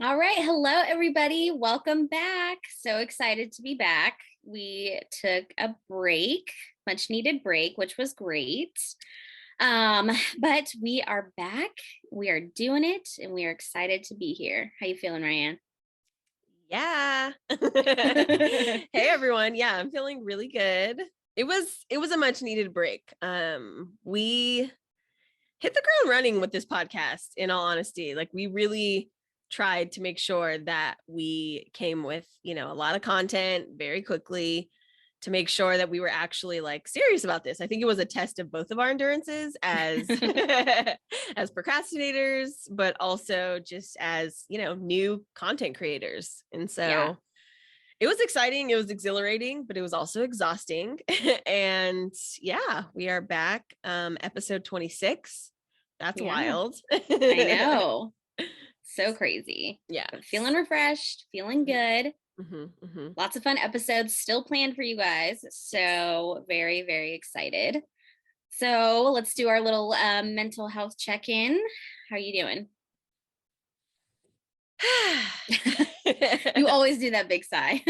All right. Hello, everybody. Welcome back. So excited to be back. We took a break, much needed break, which was great. But we are back. We are doing it and we are excited to be here. How you feeling, Ryann? Yeah. Hey, everyone. Yeah, I'm feeling really good. It was a much needed break. We hit the ground running with this podcast, in all honesty. Like, we really tried to make sure that we came with, a lot of content very quickly to make sure that we were actually like serious about this. I think it was a test of both of our endurances as as procrastinators, but also just as, new content creators. And so It was exciting, it was exhilarating, but it was also exhausting. And yeah, we are back. Episode 26. That's wild. I know. So crazy. Yeah. But feeling refreshed, feeling good. Mm-hmm. Lots of fun episodes still planned for you guys. So very, very excited. So let's do our little mental health check-in. How are you doing? You always do that big sigh.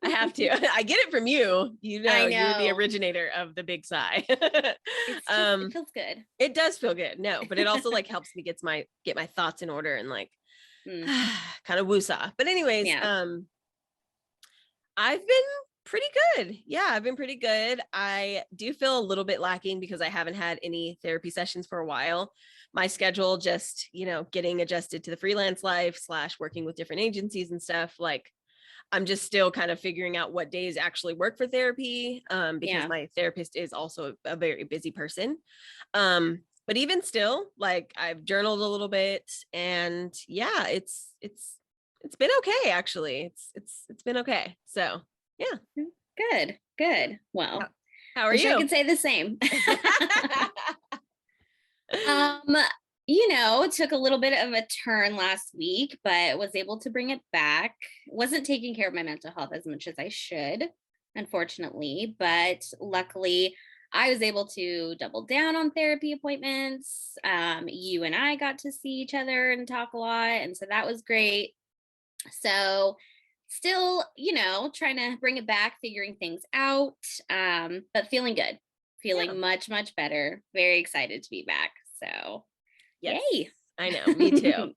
I have to. I get it from you. I know. You're the originator of the big sigh. It feels good. It does feel good. No, but it also like helps me get my thoughts in order and like kind of woosah. But anyways, I've been pretty good. Yeah, I've been pretty good. I do feel a little bit lacking because I haven't had any therapy sessions for a while. My schedule just, getting adjusted to the freelance life / working with different agencies and stuff. Like, I'm just still kind of figuring out what days actually work for therapy, because my therapist is also a very busy person. But even still, like, I've journaled a little bit, and yeah, it's been okay, actually. It's been okay. So yeah. Good. Well, how are you? I could say the same. It took a little bit of a turn last week, but was able to bring it back. Wasn't taking care of my mental health as much as I should, unfortunately, but luckily I was able to double down on therapy appointments. You and I got to see each other and talk a lot, and so that was great. So still, trying to bring it back, figuring things out, but feeling good, feeling much, much better. Very excited to be back. So yes. Yay. I know, me too.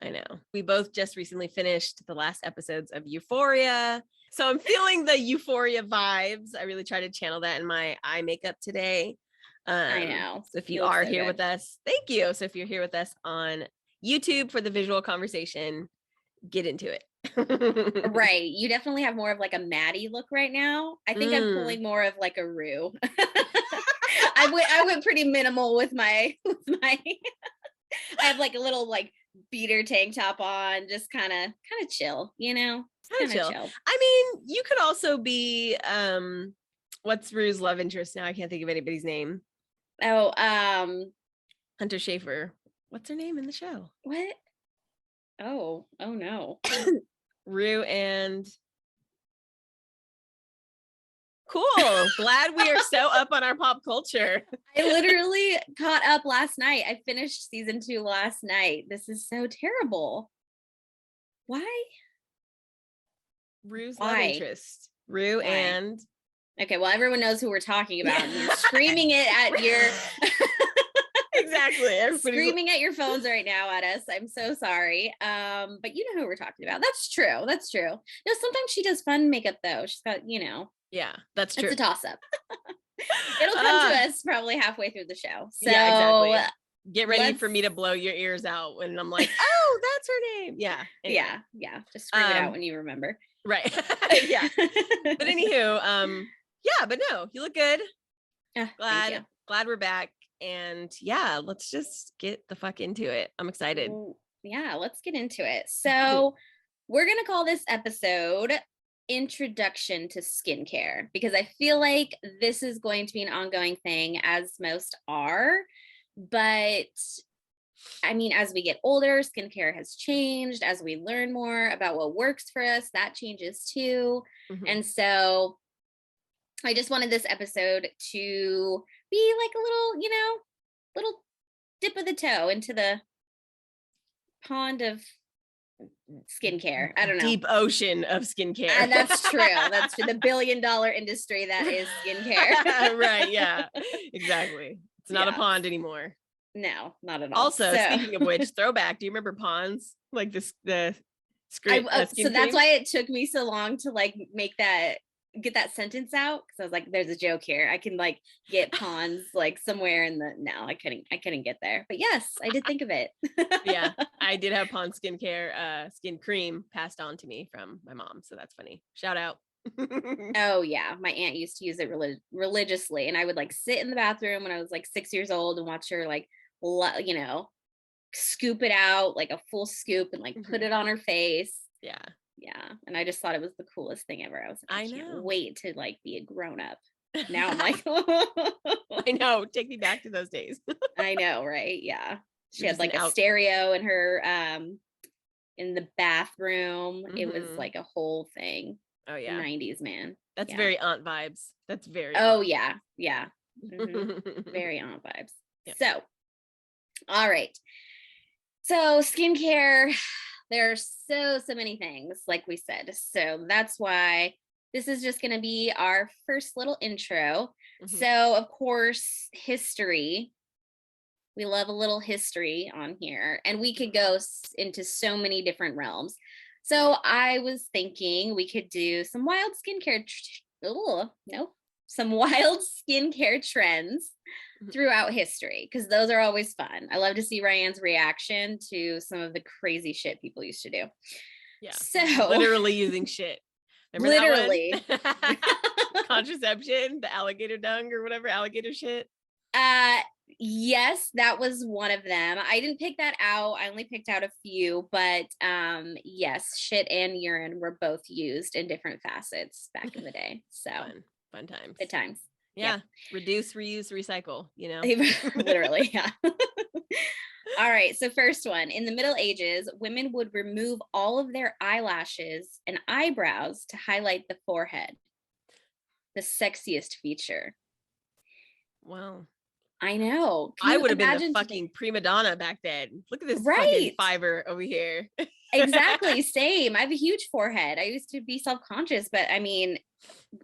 I know. We both just recently finished the last episodes of Euphoria. So I'm feeling the Euphoria vibes. I really try to channel that in my eye makeup today. I know. So if you are here with us, thank you. So if you're here with us on YouTube for the visual conversation, get into it. Right. You definitely have more of like a Maddie look right now. I think I'm pulling more of like a Rue. I went pretty minimal with my I have like a little like beater tank top on, just kind of chill, Kind of chill. I mean, you could also be what's Rue's love interest now? I can't think of anybody's name. Oh, Hunter Schafer. What's her name in the show? What? Oh no. Rue and cool. Glad we are so up on our pop culture. I literally caught up last night. I finished season 2 last night. This is so terrible. Why? Rue's love interest. Rue and okay, well, everyone knows who we're talking about. And you're screaming it at your exactly. Screaming at your phones right now at us. I'm so sorry. But you know who we're talking about. That's true. No, sometimes she does fun makeup though. She's got, Yeah, that's true. It's a toss-up. It'll come to us probably halfway through the show. So yeah, exactly. Get ready for me to blow your ears out when I'm like, oh, that's her name. Yeah. Anyway. Yeah. Just scream it out when you remember. Right. Yeah. But anywho, yeah, but no, you look good. Glad we're back. And yeah, let's just get the fuck into it. I'm excited. Yeah, let's get into it. So we're going to call this episode Introduction to Skincare, because I feel like this is going to be an ongoing thing, as most are. But I mean, as we get older, skincare has changed. As we learn more about what works for us, that changes too. And so I just wanted this episode to be like a little, little dip of the toe into the pond of skincare. I don't know. Deep ocean of skincare. And that's true. That's true. The billion-dollar industry that is skincare. Right. Yeah, exactly. It's not a pond anymore. No, not at all. Also, speaking of which, throwback. Do you remember ponds? Like the skin so that's why it took me so long to like get that sentence out, because I was like, there's a joke here. I can like get ponds like somewhere in the I couldn't get there. But yes, I did think of it. Yeah, I did have Pond skincare skin cream passed on to me from my mom, so that's funny. Shout out. Oh yeah, my aunt used to use it religiously, and I would like sit in the bathroom when I was like 6 years old and watch her like scoop it out, like a full scoop, and like put it on her face. Yeah. And I just thought it was the coolest thing ever. I was like, I can't wait to like be a grown up. Now I'm like, I know, take me back to those days. I know, right? Yeah, she had like a stereo in her in the bathroom. It was like a whole thing. Oh yeah, 90s, man. That's very aunt vibes. That's very yeah. Very aunt vibes. Yeah. So all right, so skincare, there's so many things, like we said, so that's why this is just going to be our first little intro. So of course, history, we love a little history on here, and we could go into so many different realms. So I was thinking we could do some wild skincare some wild skincare trends throughout history, because those are always fun. I love to see Ryan's reaction to some of the crazy shit people used to do. Yeah. So literally using shit. Remember literally. Contraception, the alligator dung or whatever, alligator shit. Yes, that was one of them. I didn't pick that out. I only picked out a few, but yes, shit and urine were both used in different facets back in the day. So fun times. Good times. Yeah. Reduce, reuse, recycle, Literally, yeah. All right, so first one. In the Middle Ages, women would remove all of their eyelashes and eyebrows to highlight the forehead, the sexiest feature. Wow. I know. I would have been the fucking prima donna back then. Look at this fucking fiber over here. Exactly. Same. I have a huge forehead. I used to be self-conscious, but I mean,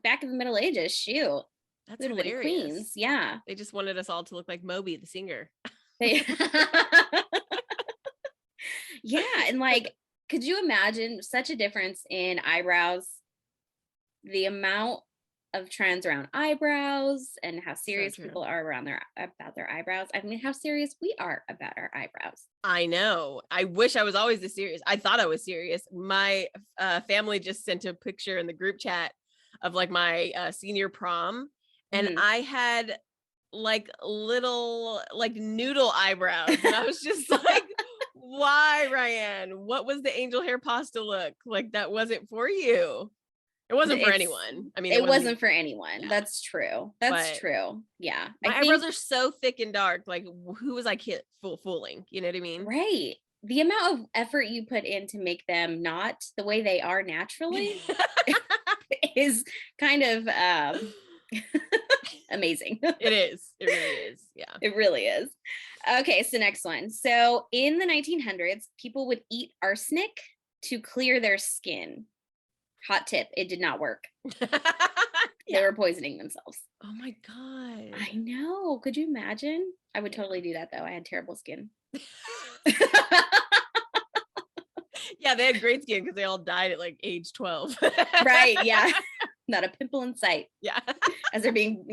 back in the Middle Ages, shoot. That's hilarious. Queens. Yeah. They just wanted us all to look like Moby, the singer. Yeah. And like, could you imagine such a difference in eyebrows? The amount of trends around eyebrows and how serious people are about their eyebrows. I mean, how serious we are about our eyebrows. I know. I wish I was always this serious. I thought I was serious. My family just sent a picture in the group chat of like my senior prom, and I had like little like noodle eyebrows, and I was just like, why, Ryann? What was the angel hair pasta look? Like, that wasn't for you. It wasn't for anyone. I mean, it wasn't for anyone. Yeah. That's true. That's true. Yeah. My eyebrows are so thick and dark. Like, who was I fooling? You know what I mean? Right. The amount of effort you put in to make them not the way they are naturally is kind of amazing. It is. It really is. Yeah. It really is. Okay. So next one. So in the 1900s, people would eat arsenic to clear their skin. Hot tip, it did not work. They were poisoning themselves. Oh my God. I know. Could you imagine? I would totally do that though. I had terrible skin. Yeah, they had great skin because they all died at like age 12. Right, yeah. Not a pimple in sight. Yeah. As they're being,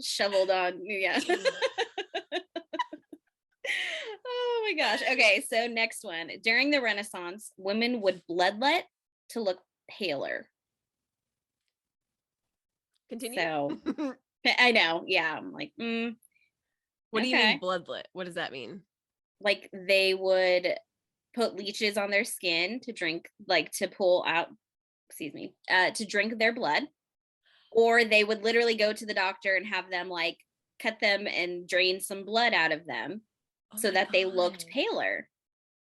shoveled on. Yeah. Oh my gosh. Okay, so next one. During the Renaissance, women would bloodlet to look paler. Continue. So I know. Yeah. I'm like, what do you mean bloodlet? What does that mean? Like they would put leeches on their skin to drink, like to pull out, to drink their blood. Or they would literally go to the doctor and have them like cut them and drain some blood out of them so that they looked paler.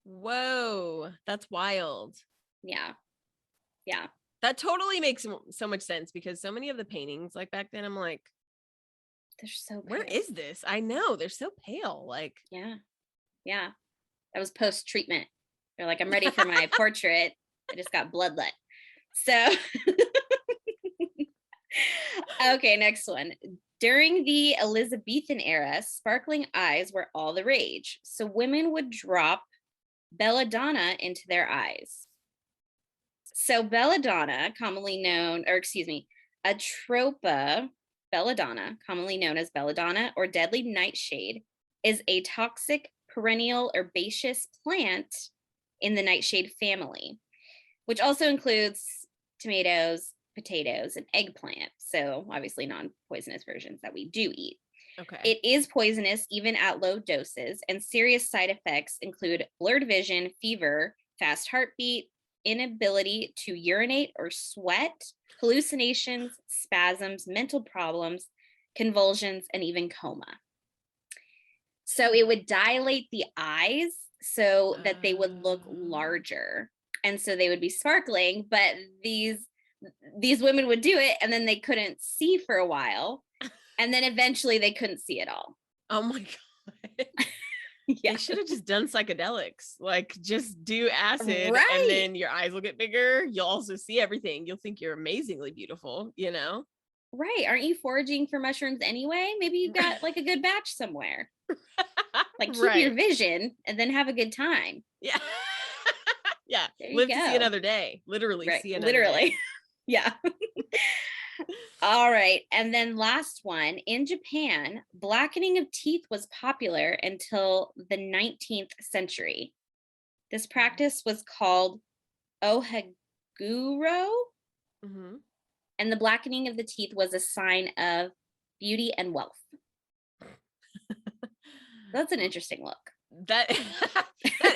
Whoa, that's wild. Yeah. Yeah. That totally makes so much sense because so many of the paintings like back then, I'm like, They're so pale. Where is this? I know, they're so pale. Like, yeah. That was post-treatment. They're like, I'm ready for my portrait. I just got bloodlet. So, okay, next one. During the Elizabethan era, sparkling eyes were all the rage. So women would drop belladonna into their eyes. So belladonna, commonly known, or excuse me, Atropa belladonna, commonly known as belladonna or deadly nightshade, is a toxic perennial herbaceous plant in the nightshade family, which also includes tomatoes, potatoes, and eggplant. So obviously non-poisonous versions that we do eat. okay. It is poisonous even at low doses, and serious side effects include blurred vision, fever, fast heartbeat, inability to urinate or sweat, hallucinations, spasms, mental problems, convulsions, and even coma. So it would dilate the eyes so that they would look larger. And so they would be sparkling, but these women would do it and then they couldn't see for a while. And then eventually they couldn't see at all. Oh my God. Yeah. They should have just done psychedelics. Like just do acid Right. and then your eyes will get bigger. You'll also see everything. You'll think you're amazingly beautiful, you know? Right. Aren't you foraging for mushrooms anyway? Maybe you got like a good batch somewhere. Like keep your vision and then have a good time. Yeah. Yeah. There you Live go. to see another day. Literally Right. see another day. Yeah. All right. And then last one, in Japan, blackening of teeth was popular until the 19th century. This practice was called ohaguro, Mm-hmm. and the blackening of the teeth was a sign of beauty and wealth. That's an interesting look. That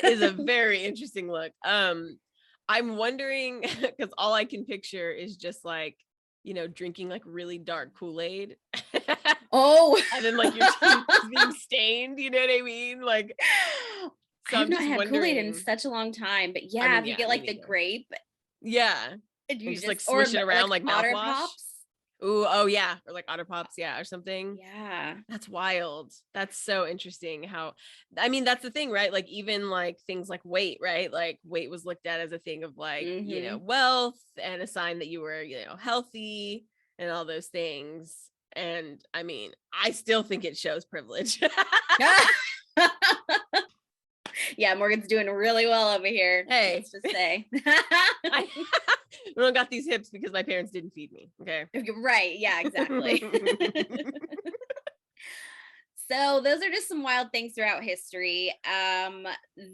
is a very interesting look. I'm wondering because all I can picture is just like, you know, drinking like really dark Kool-Aid. Oh, and then like your teeth is being stained, you know what I mean? Like, so I've I'm not just had Kool-Aid in wondering. such a long time, but yeah, I mean, if you yeah, get me like the neither. grape Yeah. and you And just like or swish it around like Otter mouthwash. Pops. Ooh, oh yeah, or like Otter Pops, yeah, or something. Yeah. That's wild. That's so interesting how, I mean, that's the thing, right? Like even like things like weight, right? Like weight was looked at as a thing of like, you know, wealth and a sign that you were, you know, healthy and all those things. And I mean, I still think it shows privilege. Yeah, Morgan's doing really well over here. Hey, let's just say. I don't got these hips because my parents didn't feed me. Okay. Right. Yeah, exactly. So those are just some wild things throughout history.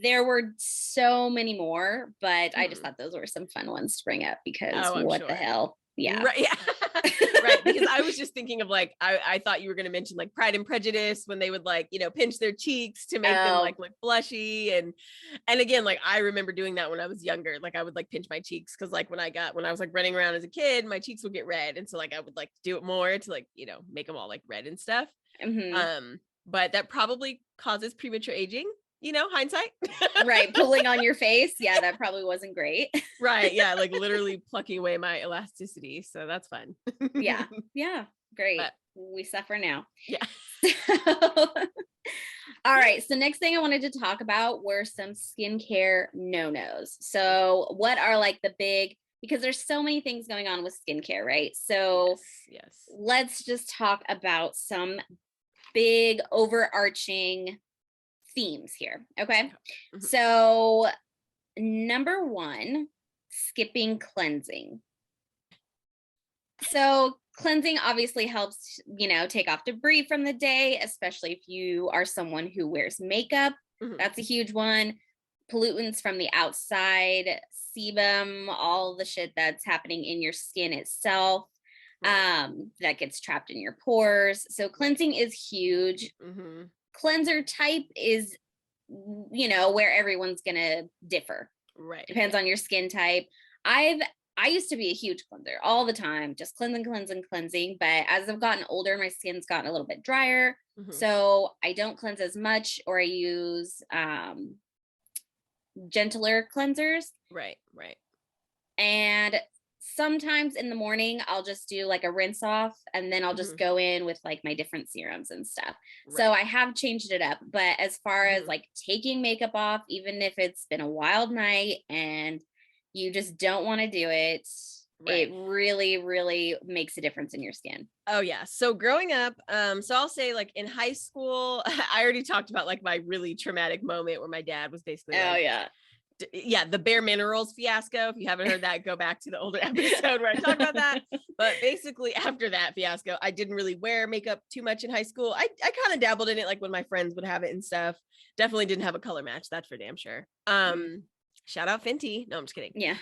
There were so many more, but I just thought those were some fun ones to bring up because what the hell? Yeah. Right. Yeah. Right. Because I was just thinking of like, I thought you were going to mention like Pride and Prejudice when they would like, you know, pinch their cheeks to make them like look blushy. And again, like I remember doing that when I was younger. Like I would like pinch my cheeks because like when I was like running around as a kid, my cheeks would get red. And so like I would like do it more to like, you know, make them all like red and stuff. But that probably causes premature aging. You know, hindsight. Right. Pulling on your face. Yeah, that probably wasn't great. Right. Yeah. Like literally plucking away my elasticity. So that's fun. Yeah. Yeah. Great. But, we suffer now. Yeah. All right. So next thing I wanted to talk about were some skincare no-nos. So what are like the big, because there's so many things going on with skincare, right? So yes. Let's just talk about some big overarching themes here. Okay. So number one, skipping cleansing. So cleansing obviously helps, you know, take off debris from the day, especially if you are someone who wears makeup. That's a huge one. Pollutants from the outside, sebum, all the shit that's happening in your skin itself. That gets trapped in your pores. So cleansing is huge. Cleanser type is, you know, where everyone's gonna differ. Right. Depends on your skin type. I used to be a huge cleanser all the time, just cleansing. But as I've gotten older, my skin's gotten a little bit drier. So I don't cleanse as much, or I use gentler cleansers. Right. And sometimes in the morning I'll just do like a rinse off, and then I'll just go in with like my different serums and stuff. Right. So I have changed it up. But as far as like taking makeup off, even if it's been a wild night and you just don't want to do it, it really, really makes a difference in your skin. Oh yeah. So growing up, so I'll say like in high school, I already talked about like my really traumatic moment where my dad was basically the Bare Minerals fiasco. If you haven't heard that, go back to the older episode where I talked about that. But basically after that fiasco, I didn't really wear makeup too much in high school. I kind of dabbled in it like when my friends would have it and stuff. Definitely didn't have a color match, that's for damn sure. Shout out Fenty. No, I'm just kidding. Yeah.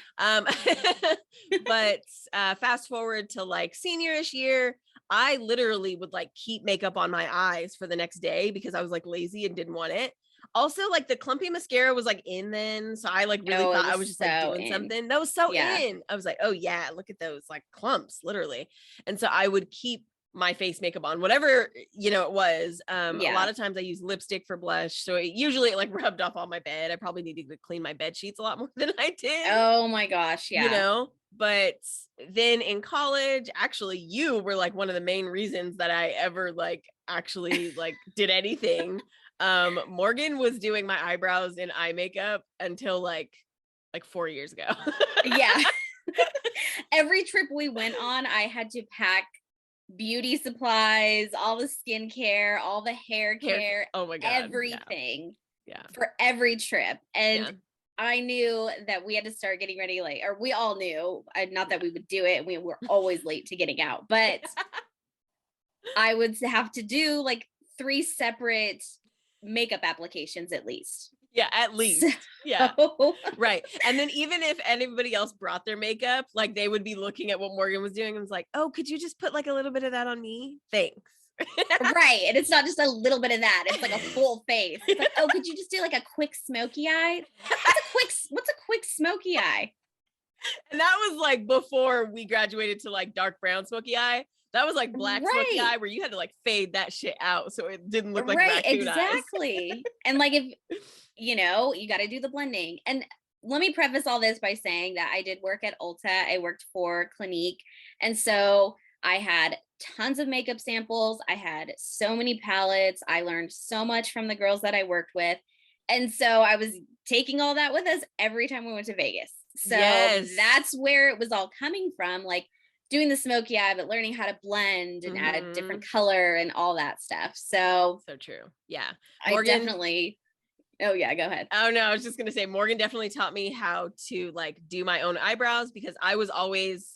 But fast forward to like seniorish year, I literally would like keep makeup on my eyes for the next day because I was like lazy and didn't want it. Also, like the clumpy mascara was like in then. So I like really thought I was just like doing something. That was so in. I was like, oh yeah, look at those like clumps, literally. And so I would keep my face makeup on, whatever, you know, it was. A lot of times I use lipstick for blush. So it usually like rubbed off on my bed. I probably needed to clean my bed sheets a lot more than I did. Oh my gosh. Yeah. You know, but then in college, actually you were like one of the main reasons that I ever like actually like did anything. Morgan was doing my eyebrows and eye makeup until like 4 years ago. Yeah. Every trip we went on, I had to pack beauty supplies, all the skincare, all the hair care, oh my god, everything for every trip. And I knew that we had to start getting ready late, or we all knew, not that we would do it, we were always late to getting out, but I would have to do like 3 separate makeup applications at least. Yeah, at least. Yeah. Right. And then even if anybody else brought their makeup, like they would be looking at what Morgan was doing and was like, oh, could you just put like a little bit of that on me? Thanks. Right. And it's not just a little bit of that. It's like a full face. It's like, oh, could you just do like a quick smoky eye? What's a quick smoky eye? And that was like before we graduated to like dark brown smoky eye. That was like black smoky eye where you had to like fade that shit out so it didn't look like raccoon exactly. eyes. And like, if you know, you got to do the blending. And let me preface all this by saying that I did work at Ulta. I worked for Clinique. And so I had tons of makeup samples. I had so many palettes. I learned so much from the girls that I worked with. And so I was taking all that with us every time we went to Vegas. So that's where it was all coming from. Like doing the smoky eye, but learning how to blend and add a different color and all that stuff. So true. Yeah. Morgan, I definitely. Oh yeah, go ahead. Oh no, I was just going to say Morgan definitely taught me how to like do my own eyebrows because I was always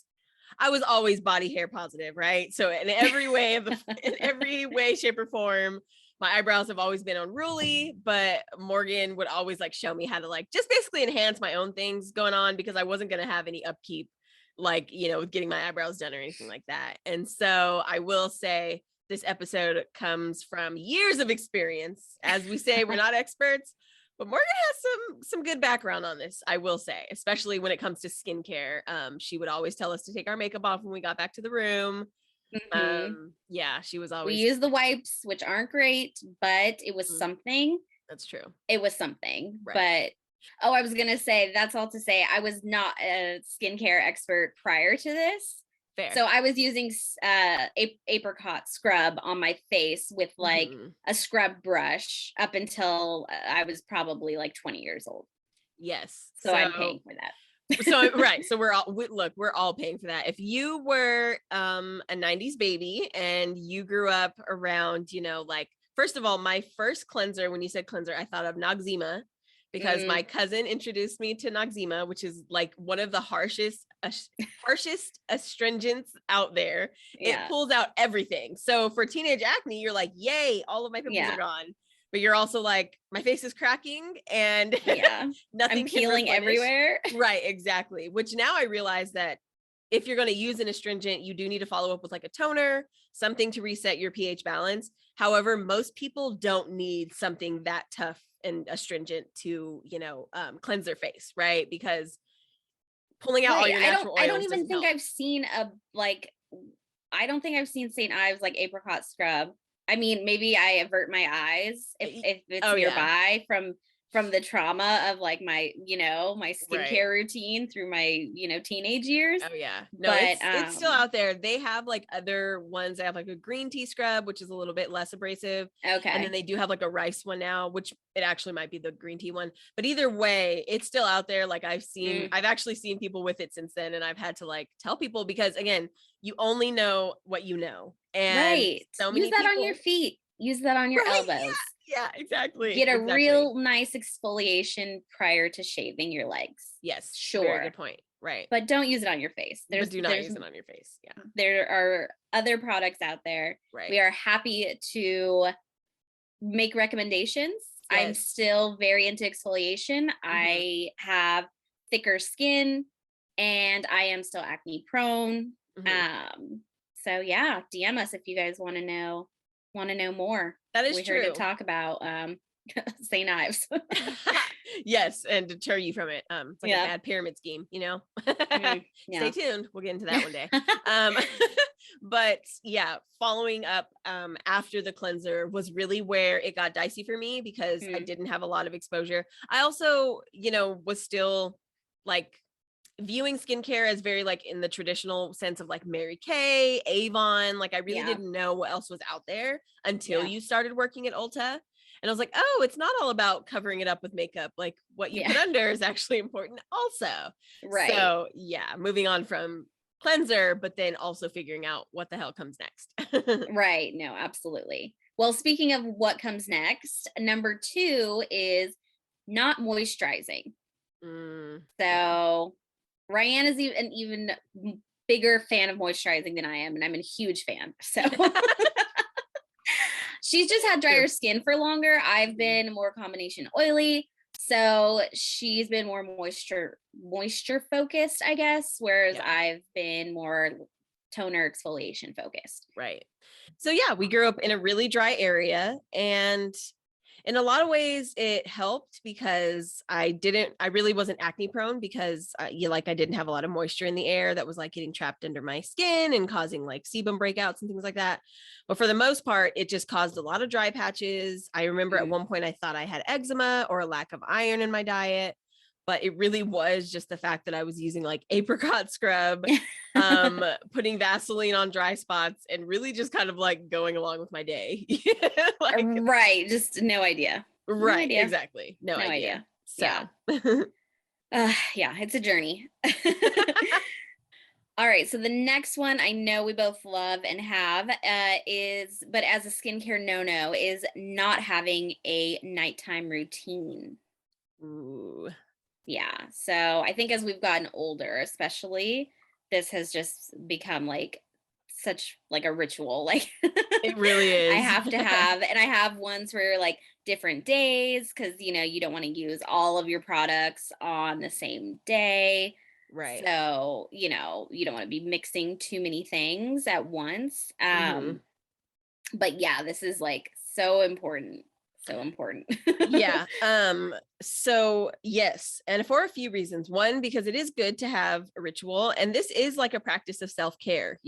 body hair positive, right? So in every way in every way, shape or form, my eyebrows have always been unruly, but Morgan would always like show me how to like just basically enhance my own things going on because I wasn't going to have any upkeep like, you know, with getting my eyebrows done or anything like that. And so I will say this episode comes from years of experience. As we say, we're not experts, but Morgan has some good background on this, I will say, especially when it comes to skincare. She would always tell us to take our makeup off when we got back to the room. She was always. We use the wipes, which aren't great, but it was something. That's true. It was something, but I was gonna say, that's all to say, I was not a skincare expert prior to this. Fair. So I was using apricot scrub on my face with like a scrub brush up until I was probably like 20 years old. Yes. So I'm paying for that. So we're all paying for that. If you were a 90s baby and you grew up around, you know, like, first of all, my first cleanser, when you said cleanser, I thought of Noxzema because my cousin introduced me to Noxzema, which is like one of the harshest astringents out there. It pulls out everything. So for teenage acne, you're like, yay, all of my pimples are gone. But you're also like, my face is cracking and nothing, I'm peeling everywhere. Right, exactly. Which now I realize that if you're going to use an astringent, you do need to follow up with like a toner, something to reset your pH balance. However, most people don't need something that tough and astringent to, you know, cleanse their face, right? Because pulling out all your natural oils. I don't even think I've seen I don't think I've seen St. Ives like apricot scrub. I mean, maybe I avert my eyes if it's nearby from from the trauma of like my, my skincare Right. routine through my, teenage years. Oh yeah. No, But it's still out there. They have like other ones. They have like a green tea scrub, which is a little bit less abrasive. And then okay. they do have like a rice one now, which it actually might be the green tea one. But either way, it's still out there. Like I've actually seen people with it since then. And I've had to like tell people because again, you only know what you know. And Right. so Use many that on your people. feet. Use that on your Right. elbows. Yeah, exactly. Get a Exactly. real nice exfoliation prior to shaving your legs. Yes. Sure. Very good point. Right. But don't use it on your face. But do not use it on your face. Yeah. There are other products out there. Right. We are happy to make recommendations. Yes. I'm still very into exfoliation. I have thicker skin and I am still acne prone. So yeah, DM us if you guys want to know more. That is we true. Here to talk about St. Ives. Yes, and deter you from it. It's like a bad pyramid scheme, Stay tuned. We'll get into that one day. But yeah, following up after the cleanser was really where it got dicey for me because I didn't have a lot of exposure. I also, was still like viewing skincare as very like in the traditional sense of like Mary Kay, Avon. Like I really didn't know what else was out there until you started working at Ulta. And I was like, oh, it's not all about covering it up with makeup. Like what you put under is actually important also. Right. So yeah, moving on from cleanser, but then also figuring out what the hell comes next. Right. No, absolutely. Well, speaking of what comes next, number 2 is not moisturizing. So Ryann is an even bigger fan of moisturizing than I am, and I'm a huge fan. So she's just had drier skin for longer. I've been more combination oily. So she's been more moisture focused, I guess, whereas I've been more toner exfoliation focused. Right. So yeah, we grew up in a really dry area, and in a lot of ways it helped because I really wasn't acne prone because I didn't have a lot of moisture in the air that was like getting trapped under my skin and causing like sebum breakouts and things like that. But for the most part, it just caused a lot of dry patches. I remember at one point I thought I had eczema or a lack of iron in my diet, but it really was just the fact that I was using like apricot scrub, putting Vaseline on dry spots and really just kind of like going along with my day. Right. Just no idea. Right. No idea. Exactly. No idea. So yeah, it's a journey. All right. So the next one I know we both love and have but as a skincare no-no is not having a nighttime routine. Ooh. Yeah. So I think as we've gotten older, especially, this has just become like such like a ritual. Like it really is. I have to have, and I have ones for like different days because you don't want to use all of your products on the same day. Right. So, you don't want to be mixing too many things at once. But yeah, this is like so important. So important. Yeah. So yes. And for a few reasons. One, because it is good to have a ritual. And this is like a practice of self-care,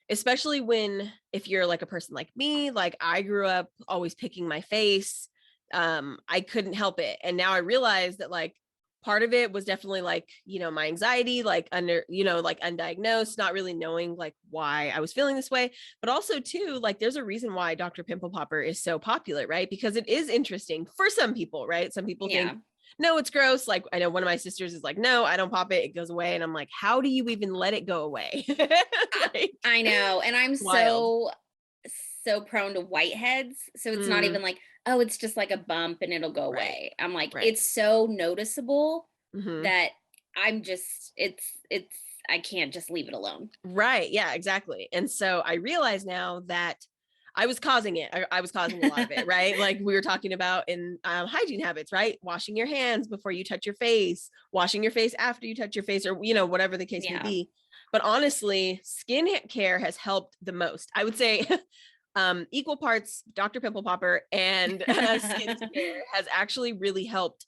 especially if you're like a person like me, like I grew up always picking my face. I couldn't help it. And now I realize that like part of it was definitely like, my anxiety, like like undiagnosed, not really knowing like why I was feeling this way, but also too, like there's a reason why Dr. Pimple Popper is so popular, right? Because it is interesting for some people, right? Some people think, no, it's gross. Like I know one of my sisters is like, no, I don't pop it. It goes away. And I'm like, how do you even let it go away? I know. And I'm so prone to whiteheads. So it's not even like, oh, it's just like a bump and it'll go away. I'm like, it's so noticeable that I'm just, I can't just leave it alone. Right. Yeah, exactly. And so I realize now that I was causing it. I was causing a lot of it, right? Like we were talking about in hygiene habits, right? Washing your hands before you touch your face, washing your face after you touch your face, or, whatever the case may be. But honestly, skin care has helped the most. I would say equal parts Dr. Pimple Popper and skincare has actually really helped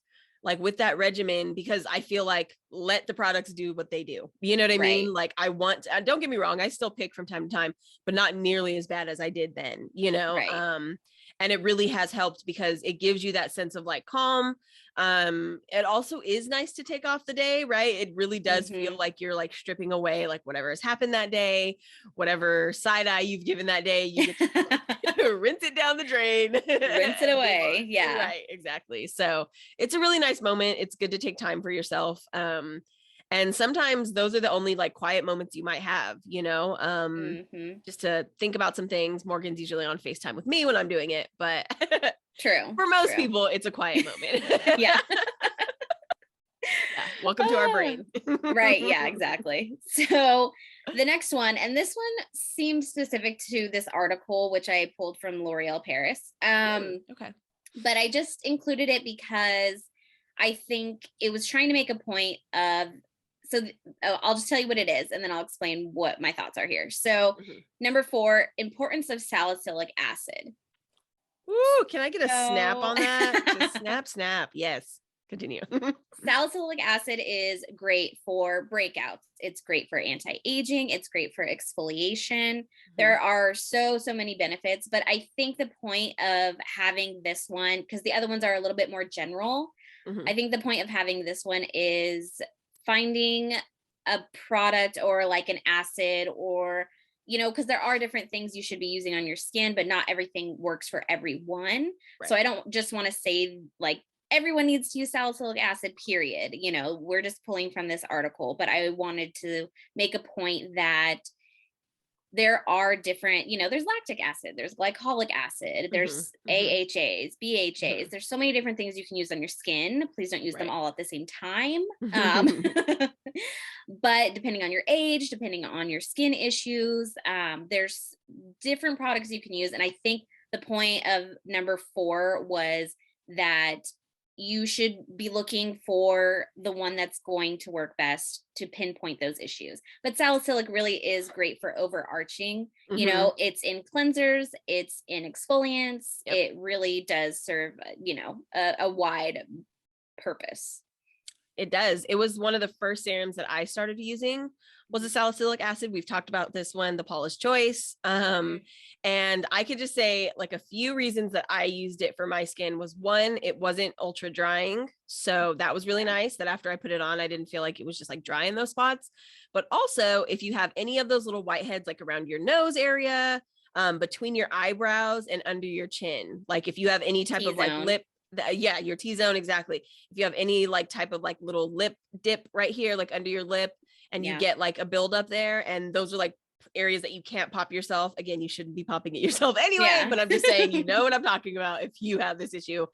like with that regimen, because I feel like let the products do what they do. You know what I mean? Right. Like I want to, don't get me wrong, I still pick from time to time, but not nearly as bad as I did then, you know? Right. And it really has helped because it gives you that sense of like calm. It also is nice to take off the day, right? It really does feel like you're like stripping away like whatever has happened that day, whatever side eye you've given that day, you get to rinse it down the drain. Rinse it away. Yeah. Right, exactly. So it's a really nice moment. It's good to take time for yourself. And sometimes those are the only like quiet moments you might have, you know, just to think about some things. Morgan's usually on FaceTime with me when I'm doing it, but True. for most people, it's a quiet moment. Yeah. Welcome to our brain. Right. Yeah, exactly. So the next one, and this one seems specific to this article, which I pulled from L'Oreal Paris. Okay. But I just included it because I think it was trying to make a point of, I'll just tell you what it is, and then I'll explain what my thoughts are here. So number 4, importance of salicylic acid. Ooh, can I get a snap on that? Just snap. Yes. Continue. Salicylic acid is great for breakouts. It's great for anti-aging. It's great for exfoliation. There are so many benefits, but I think the point of having this one, because the other ones are a little bit more general, I think the point of having this one is finding a product or like an acid, or, you know, because there are different things you should be using on your skin, but not everything works for everyone. Right. So I don't just want to say like everyone needs to use salicylic acid, period. You know, we're just pulling from this article, but I wanted to make a point that there are different, you know, there's lactic acid, there's glycolic acid, there's AHAs, BHAs. There's so many different things you can use on your skin. Please don't use them all at the same time. But depending on your age, depending on your skin issues, there's different products you can use. And I think the point of number 4 was that you should be looking for the one that's going to work best to pinpoint those issues. But salicylic really is great for overarching. You know, it's in cleansers, it's in exfoliants. It really does serve, you know, a wide purpose. It does. It was one of the first serums that I started using was a salicylic acid. We've talked about this one, the Paula's Choice. And I could just say like a few reasons that I used it for my skin was, one, it wasn't ultra drying. So that was really nice that after I put it on, I didn't feel like it was just like dry in those spots. But also if you have any of those little whiteheads, like around your nose area, between your eyebrows and under your chin, like if you have any type of like lip, your T-zone, exactly. If you have any like type of like little lip dip right here, like under your lip, and you get like a buildup there, and those are like areas that you can't pop yourself. Again, you shouldn't be popping it yourself anyway, but I'm just saying, you know what I'm talking about if you have this issue.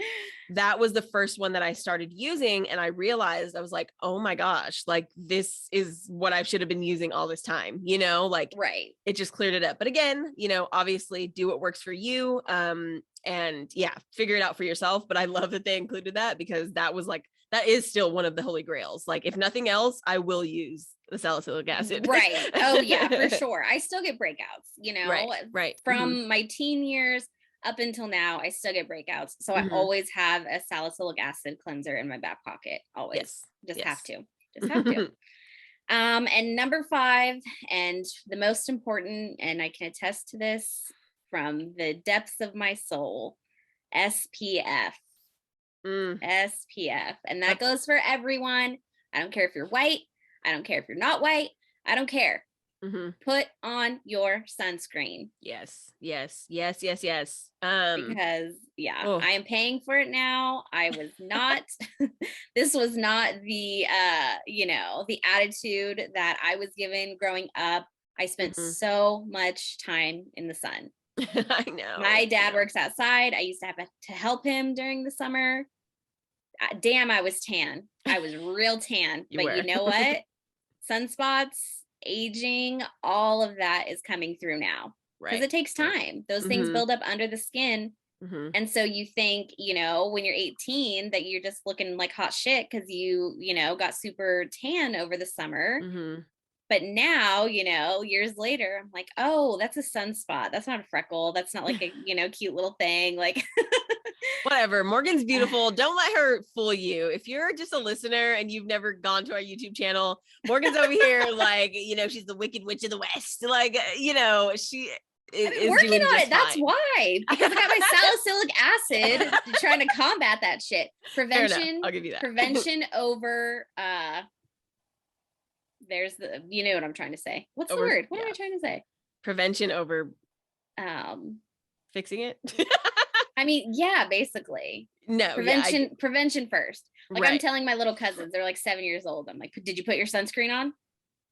That was the first one that I started using, and I realized, I was like, oh my gosh, like this is what I should have been using all this time, you know, like it just cleared it up. But again, you know, obviously do what works for you. And figure it out for yourself. But I love that they included that, because that was like, that is still one of the holy grails. Like if nothing else, I will use the salicylic acid. Right. Oh yeah, for sure. I still get breakouts, you know, right. From my teen years up until now, I still get breakouts. So I always have a salicylic acid cleanser in my back pocket. Always. Just have to. And number 5, and the most important, and I can attest to this from the depths of my soul, SPF. SPF. And that goes for everyone. I don't care if you're white. I don't care if you're not white. I don't care. Put on your sunscreen. Yes. Because I am paying for it now. I was not, this was not the, you know, the attitude that I was given growing up. I spent so much time in the sun. I know. My dad works outside. I used to have to help him during the summer. Damn, I was tan. I was real tan. But you know what? Sunspots, aging, all of that is coming through now. Because it takes time. Those things build up under the skin. And so you think, you know, when you're 18 that you're just looking like hot shit because you know, got super tan over the summer. But now, you know, years later, I'm like, oh, that's a sunspot. That's not a freckle. That's not like a, you know, cute little thing. Like, Whatever. Morgan's beautiful. Don't let her fool you. If you're just a listener and you've never gone to our YouTube channel, Morgan's over here like, you know, she's the Wicked Witch of the West. Like, you know, she is working doing on just it. That's fine. why, because I got my salicylic acid trying to combat that shit. Prevention. I'll give you that. Prevention over there's the, you know what I'm trying to say. What's the word? What am I trying to say? Prevention over fixing it. I mean, yeah, basically. No, prevention first. Like, right. I'm telling my little cousins, they're like 7 years old. I'm like, did you put your sunscreen on?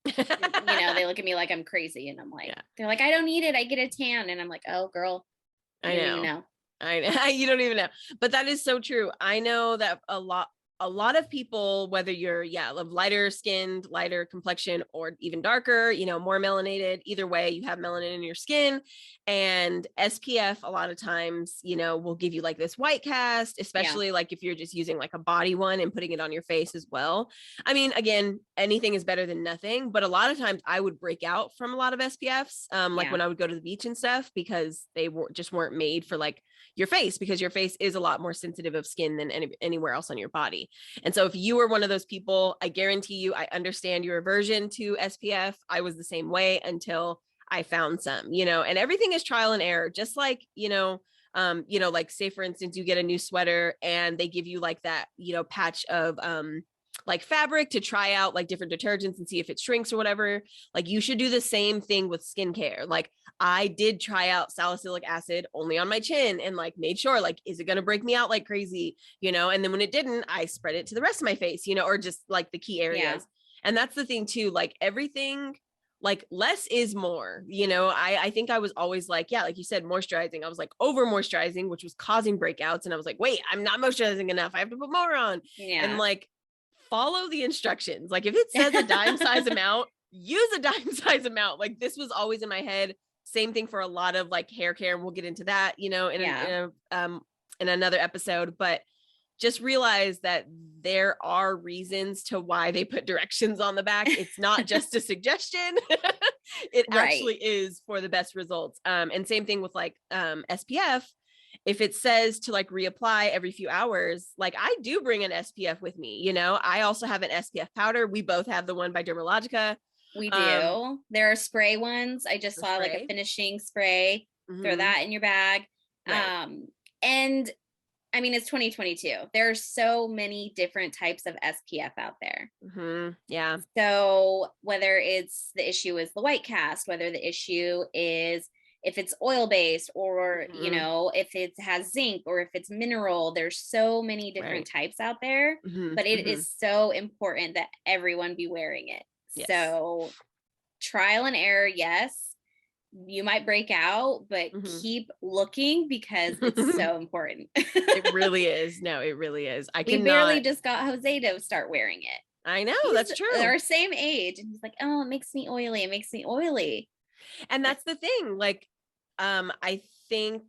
You know, they look at me like I'm crazy, and I'm like, they're like, I don't need it, I get a tan, and I'm like, oh girl, I know. You don't even know, but that is so true. I know that a lot of people, whether you're lighter skinned, lighter complexion, or even darker, you know, more melanated, either way, you have melanin in your skin. And SPF a lot of times, you know, will give you like this white cast, especially like if you're just using like a body one and putting it on your face as well. I mean, again, anything is better than nothing, but a lot of times I would break out from a lot of SPFs, like when I would go to the beach and stuff, because they just weren't made for like your face, because your face is a lot more sensitive of skin than anywhere else on your body. And so if you were one of those people, I guarantee you, I understand your aversion to SPF. I was the same way until I found some, you know, and everything is trial and error, just like, you know, like say for instance, you get a new sweater and they give you like that, you know, patch of, like fabric to try out like different detergents and see if it shrinks or whatever. Like you should do the same thing with skincare. Like I did try out salicylic acid only on my chin and like made sure, like, is it going to break me out like crazy? You know, and then when it didn't, I spread it to the rest of my face, you know, or just like the key areas. Yeah. And that's the thing too, like everything, like less is more, you know. I think I was always like, like you said, moisturizing. I was like over moisturizing, which was causing breakouts. And I was like, wait, I'm not moisturizing enough. I have to put more on. Yeah. And like, follow the instructions. Like if it says a dime size amount, use a dime size amount. Like this was always in my head. Same thing for a lot of like hair care. And we'll get into that, you know, in another episode, but just realize that there are reasons to why they put directions on the back. It's not just a suggestion. It actually is for the best results. And same thing with like SPF. If it says to like reapply every few hours, like I do bring an SPF with me, you know. I also have an SPF powder. We both have the one by Dermalogica. We do. There are spray ones. I just saw like a finishing spray. Mm-hmm. Throw that in your bag. Right. And I mean, it's 2022. There are so many different types of SPF out there. Mm-hmm. Yeah. So whether it's the issue is the white cast, whether the issue is if it's oil-based or, mm-hmm. you know, if it has zinc or if it's mineral, there's so many different types out there, mm-hmm. but it mm-hmm. is so important that everyone be wearing it. Yes. So trial and error. Yes, you might break out, but mm-hmm. keep looking because it's so important. It really is. No, it really is. We barely just got Jose to start wearing it. I know. That's true. They're our same age. And he's like, oh, it makes me oily. It makes me oily. And that's the thing. Like, I think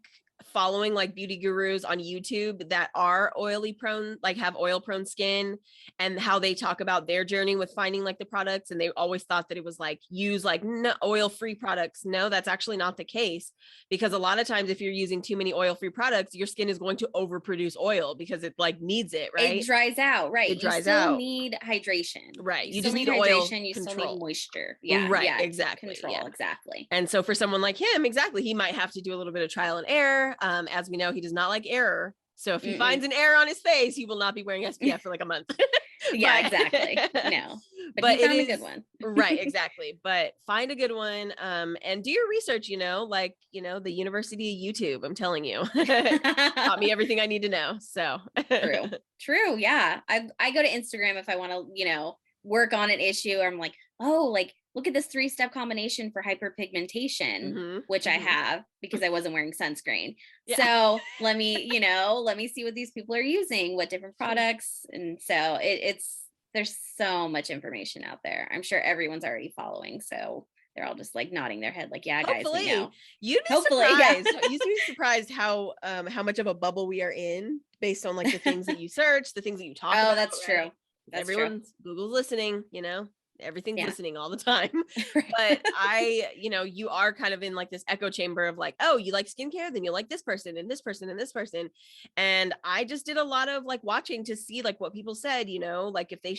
following like beauty gurus on YouTube that are oily prone, like have oil prone skin, and how they talk about their journey with finding like the products. And they always thought that it was like use like no oil-free products. No, that's actually not the case, because a lot of times if you're using too many oil-free products, your skin is going to overproduce oil because it like needs it, right? It dries out, right? It dries you still out. Need hydration, right? You just need hydration. Oil you control. Still need moisture, yeah, right, yeah. Exactly, control, exactly. And so for someone like him, exactly, he might have to do a little bit of trial and error. As we know, he does not like error. So if he finds an error on his face, he will not be wearing SPF for like a month. Yeah, exactly. No, but he found a good one. Right, exactly. But find a good one, and do your research. You know, like the University of YouTube. I'm telling you, taught me everything I need to know. So true. Yeah, I go to Instagram if I want to, work on an issue. Or I'm like, oh, like look at this 3-step combination for hyperpigmentation, which I have because I wasn't wearing sunscreen. Yeah. So let me see what these people are using, what different products. And so there's so much information out there. I'm sure everyone's already following. So they're all just like nodding their head like, yeah, guys, we know. You'd be surprised. You'd be surprised how much of a bubble we are in based on like the things that you search, the things that you talk about. Oh, that's true. That's Everyone's true. Google's listening, everything's Yeah. listening all the time. Right. But you are kind of in like this echo chamber of like, oh, you like skincare, then you'll like this person and this person and this person. And I just did a lot of like watching to see like what people said, like if they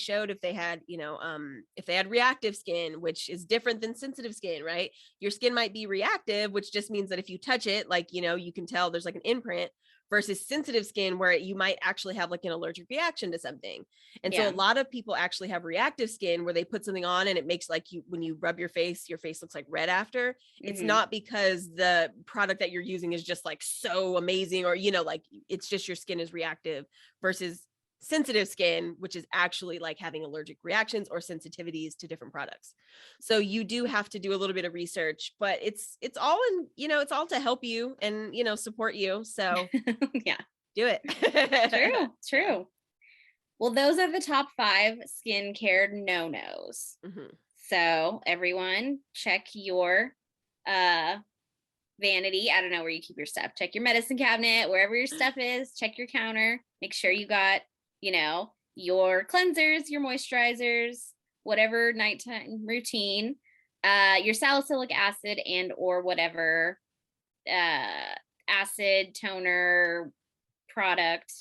had, if they had reactive skin, which is different than sensitive skin, right? Your skin might be reactive, which just means that if you touch it, like, you can tell there's like an imprint, versus sensitive skin where you might actually have like an allergic reaction to something. And so a lot of people actually have reactive skin where they put something on and it makes like when you rub your face looks like red after. It's not because the product that you're using is just like so amazing, or, like it's just your skin is reactive, versus sensitive skin, which is actually like having allergic reactions or sensitivities to different products. So you do have to do a little bit of research, but it's all in, it's all to help you and, support you. So yeah, do it. True. Yeah. Well, those are the top 5 skincare no-nos. So everyone check your vanity. I don't know where you keep your stuff. Check your medicine cabinet, wherever your stuff is, check your counter, make sure you got, your cleansers, your moisturizers, whatever nighttime routine, your salicylic acid and or whatever acid toner product,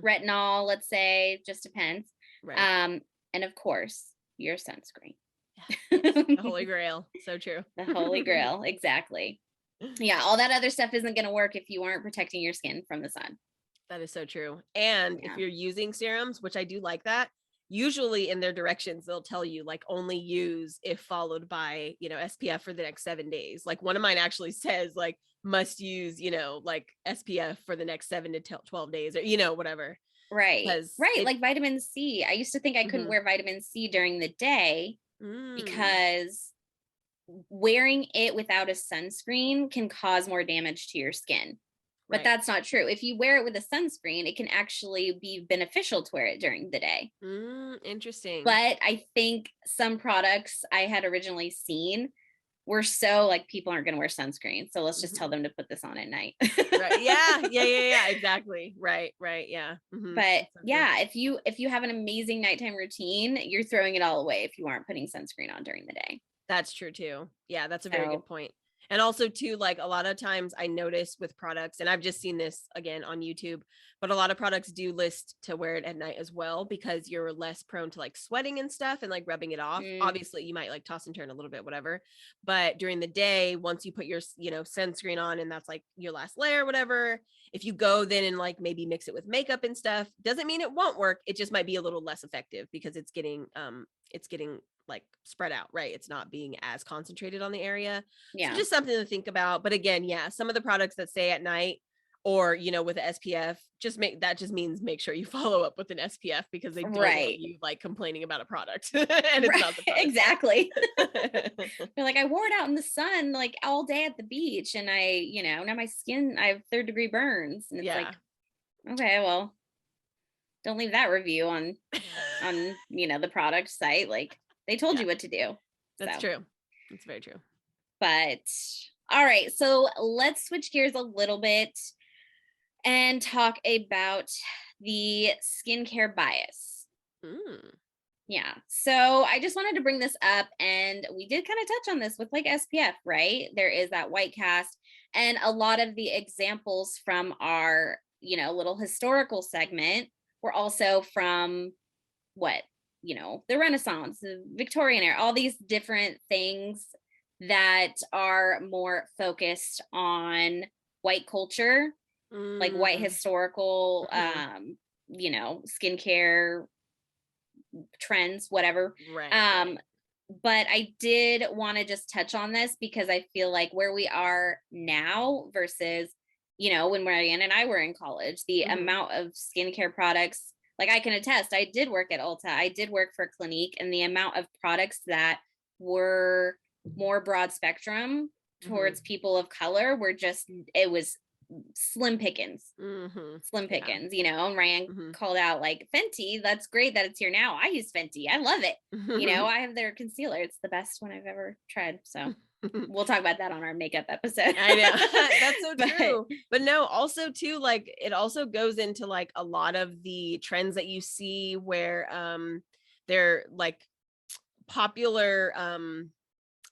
retinol, let's say, just depends. Right. And of course, your sunscreen. The Holy Grail. So true. The Holy Grail. Exactly. Yeah. All that other stuff isn't going to work if you aren't protecting your skin from the sun. That is so true. And if you're using serums, which I do like that, usually in their directions, they'll tell you like only use if followed by, SPF for the next 7 days. Like one of mine actually says like must use, like SPF for the next 7 to 12 days or, whatever. Right. Right. Like vitamin C. I used to think I couldn't wear vitamin C during the day because wearing it without a sunscreen can cause more damage to your skin. But that's not true. If you wear it with a sunscreen, it can actually be beneficial to wear it during the day. Interesting. But I think some products I had originally seen were so like people aren't going to wear sunscreen. So let's just tell them to put this on at night. Right. Yeah. Exactly. Right. Yeah. But yeah, if you have an amazing nighttime routine, you're throwing it all away if you aren't putting sunscreen on during the day. That's true too. Yeah, that's a very good point. And also too, like a lot of times I notice with products, and I've just seen this again on YouTube, but a lot of products do list to wear it at night as well, because you're less prone to like sweating and stuff and like rubbing it off. Obviously you might like toss and turn a little bit, whatever. But during the day, once you put your, sunscreen on and that's like your last layer, whatever, if you go then and like maybe mix it with makeup and stuff, doesn't mean it won't work. It just might be a little less effective because it's getting like spread out, right? It's not being as concentrated on the area. So just something to think about. But again, some of the products that say at night or, with the SPF, just means make sure you follow up with an SPF because they don't want you like complaining about a product and it's not the product. Exactly. You're like, I wore it out in the sun like all day at the beach and I, now my skin, I have 3rd-degree burns. And it's like, okay, well, don't leave that review on the product site. Like they told you what to do. That's true. That's very true. But all right, so let's switch gears a little bit and talk about the skincare bias. Yeah. So I just wanted to bring this up, and we did kind of touch on this with like SPF, right? There is that white cast, and a lot of the examples from our, little historical segment were also from the Renaissance, the Victorian era, all these different things that are more focused on white culture, like white historical, skincare trends, whatever. Right. But I did want to just touch on this because I feel like where we are now versus, when Ryann and I were in college, the amount of skincare products, like I can attest, I did work at Ulta, I did work for Clinique, and the amount of products that were more broad spectrum towards people of color were it was slim pickings, and Ryann called out like Fenty. That's great that it's here now. I use Fenty. I love it. I have their concealer. It's the best one I've ever tried. So we'll talk about that on our makeup episode. I know. That's so true. But no, also too, like it also goes into like a lot of the trends that you see where they're like popular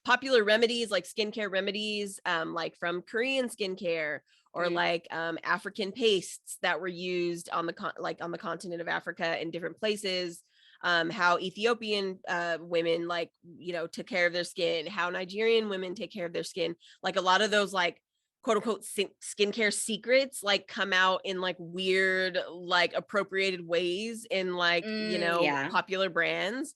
popular remedies, like skincare remedies, like from Korean skincare, or like African pastes that were used on the continent of Africa in different places. How Ethiopian women, like, you know, took care of their skin, how Nigerian women take care of their skin. Like a lot of those, like, quote unquote skincare secrets, like, come out in like weird, like, appropriated ways in, like, you know, Yeah. popular brands.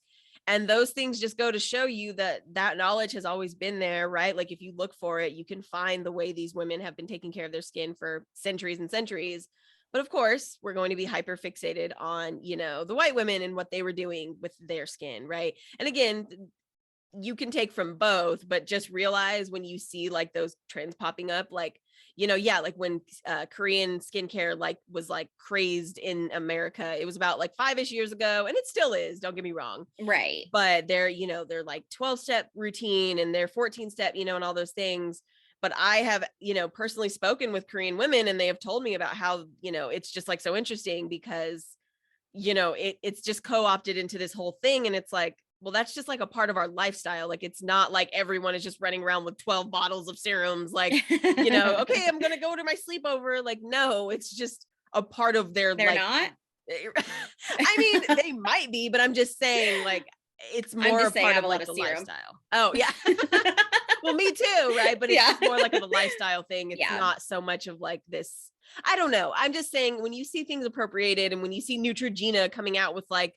And those things just go to show you that that knowledge has always been there, right? Like, if you look for it, you can find the way these women have been taking care of their skin for centuries and centuries. But of course, we're going to be hyper fixated on, you know, the white women and what they were doing with their skin, right? And again, you can take from both, but just realize when you see like those trends popping up, like, you know, yeah, like when Korean skincare like was like crazed in America, it was about like 5-ish years ago, and it still is, don't get me wrong. Right. But they're, you know, they're like 12-step routine and they're 14-step, you know, and all those things. But I have, you know, personally spoken with Korean women, and they have told me about how, you know, it's just like so interesting because, you know, it's just co-opted into this whole thing. And it's like, well, that's just like a part of our lifestyle. Like, it's not like everyone is just running around with 12 bottles of serums, like, you know, okay, I'm gonna go to my sleepover. Like, no, it's just a part of their, They're like, not. I mean, they might be, but I'm just saying, like, it's more a part of like the lifestyle. Oh yeah. Well, me too, right? But it's just more like of a lifestyle thing. It's not so much of like this. I don't know. I'm just saying, when you see things appropriated, and when you see Neutrogena coming out with, like,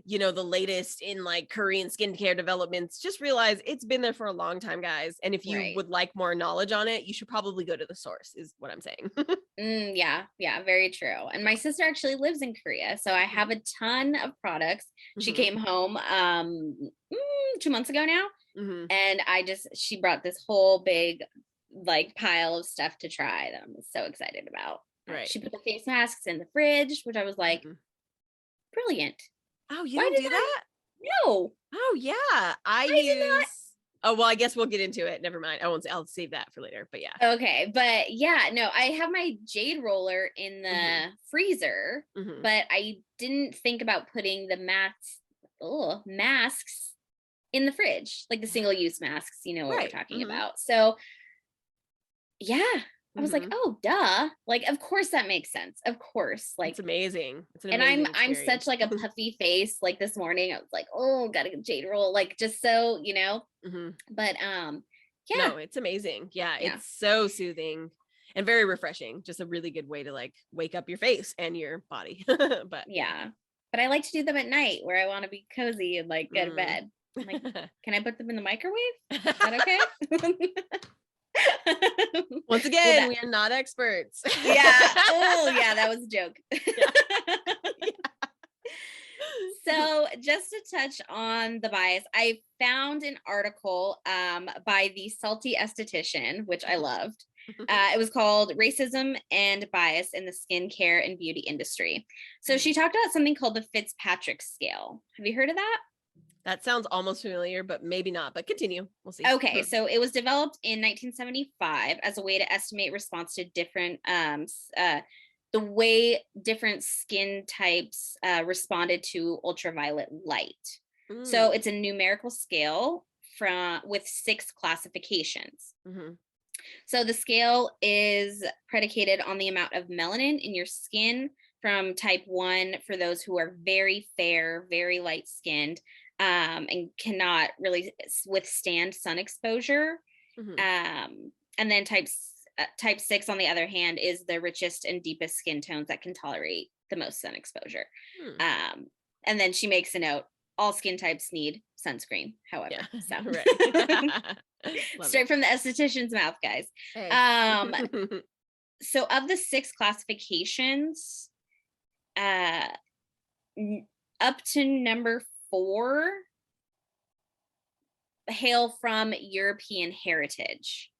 you know, the latest in like Korean skincare developments, just realize it's been there for a long time, guys. And if you would like more knowledge on it, you should probably go to the source, is what I'm saying. Yeah, very true. And my sister actually lives in Korea, so I have a ton of products. She came home 2 months ago now, and she brought this whole big like pile of stuff to try that I'm so excited about. Right. She put the face masks in the fridge, which I was like, brilliant. Oh, you don't do that? No. Oh yeah, I use. Oh, well, I guess we'll get into it. Never mind. I'll save that for later. But yeah. Okay, but yeah, no, I have my jade roller in the freezer, but I didn't think about putting the masks in the fridge, like the single-use masks. You know what we're talking about. So yeah, I was like, oh, duh. Like, of course that makes sense. Of course. Like, it's amazing. It's an amazing I'm such like a puffy face. Like this morning, I was like, oh, gotta get jade roll. Like, just so, you know, but yeah. No, it's amazing. Yeah, it's so soothing and very refreshing. Just a really good way to like wake up your face and your body. But yeah, but I like to do them at night where I want to be cozy and like go to bed. I'm like, can I put them in the microwave? Is that okay? Once again, we are not experts. Yeah. Oh, yeah, that was a joke. So just to touch on the bias, I found an article by the Salty Esthetician, which I loved. It was called Racism and Bias in the Skincare and Beauty Industry. So she talked about something called the Fitzpatrick Scale. Have you heard of that? That sounds almost familiar, but maybe not. But continue. We'll see. Okay, so it was developed in 1975 as a way to estimate response to different the way different skin types responded to ultraviolet light. So it's a numerical scale with 6 classifications. So the scale is predicated on the amount of melanin in your skin, from type 1 for those who are very fair, very light skinned, and cannot really withstand sun exposure. And then type 6, on the other hand, is the richest and deepest skin tones that can tolerate the most sun exposure. And then she makes a note, all skin types need sunscreen, however. So straight from the esthetician's mouth, guys. Hey. So of the 6 classifications, up to number 4 hail from European heritage.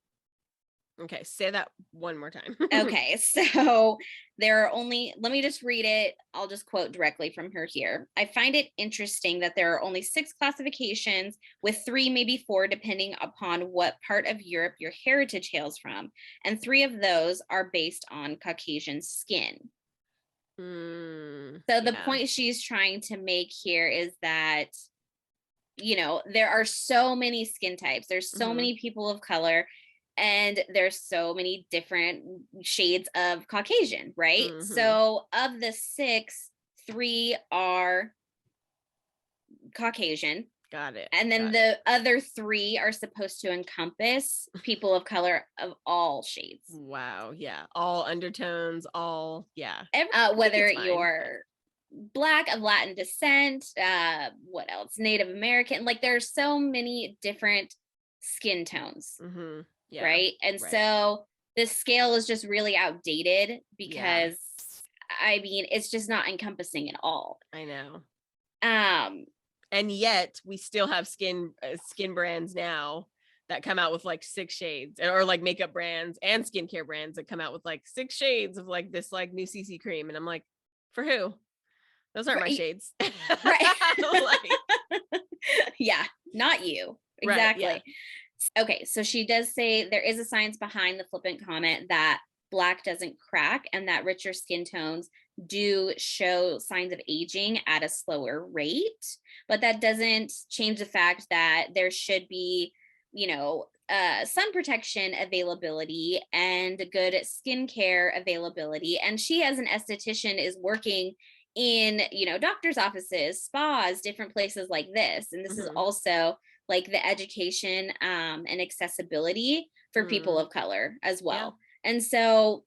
Okay, say that one more time. Okay, so there are only, let me just read it. I'll just quote directly from her here. I find it interesting that there are only 6 classifications, with 3, maybe 4, depending upon what part of Europe your heritage hails from. And 3 of those are based on Caucasian skin. So the point she's trying to make here is that you know, there are so many skin types. There's so many people of color, and there's so many different shades of Caucasian, right? So of the 6, 3 are Caucasian. Got it. And then the other 3 are supposed to encompass people of color of all shades. Wow. Yeah. All undertones, all, yeah. Whether you're Black, of Latin descent, what else? Native American. Like there's so many different skin tones, yeah. right? And so this scale is just really outdated because I mean, it's just not encompassing at all. I know. And yet we still have skin brands now that come out with like 6 shades, or like makeup brands and skincare brands that come out with like 6 shades of like this like new CC cream. And I'm like, for who? Those aren't my shades. Yeah, not you. Exactly. Right, yeah. Okay, so she does say there is a science behind the flippant comment that Black doesn't crack, and that richer skin tones do show signs of aging at a slower rate, but that doesn't change the fact that there should be, you know, sun protection availability and good skincare availability. And she, as an esthetician, is working in, you know, doctors' offices, spas, different places like this. And this is also like the education and accessibility for people of color as well. Yeah. And so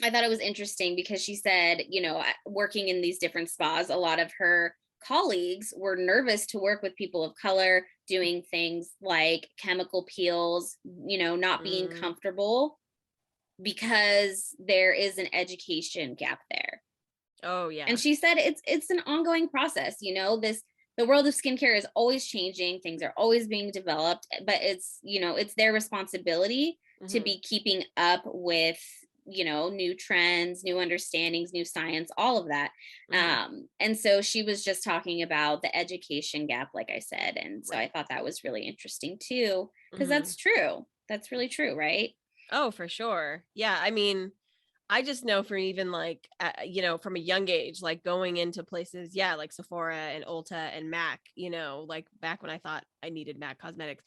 I thought it was interesting because she said, you know, working in these different spas, a lot of her colleagues were nervous to work with people of color doing things like chemical peels, you know, not being comfortable because there is an education gap there. Oh yeah. And she said it's an ongoing process, you know, the world of skincare is always changing, things are always being developed, but it's, you know, it's their responsibility to be keeping up with, you know, new trends, new understandings, new science, all of that. And so she was just talking about the education gap, like I said. And so I thought that was really interesting too, because that's true. That's really true, right? Oh, for sure. Yeah. I mean, I just know from even like, you know, from a young age, like going into places, like Sephora and Ulta and MAC, you know, like back when I thought I needed MAC cosmetics.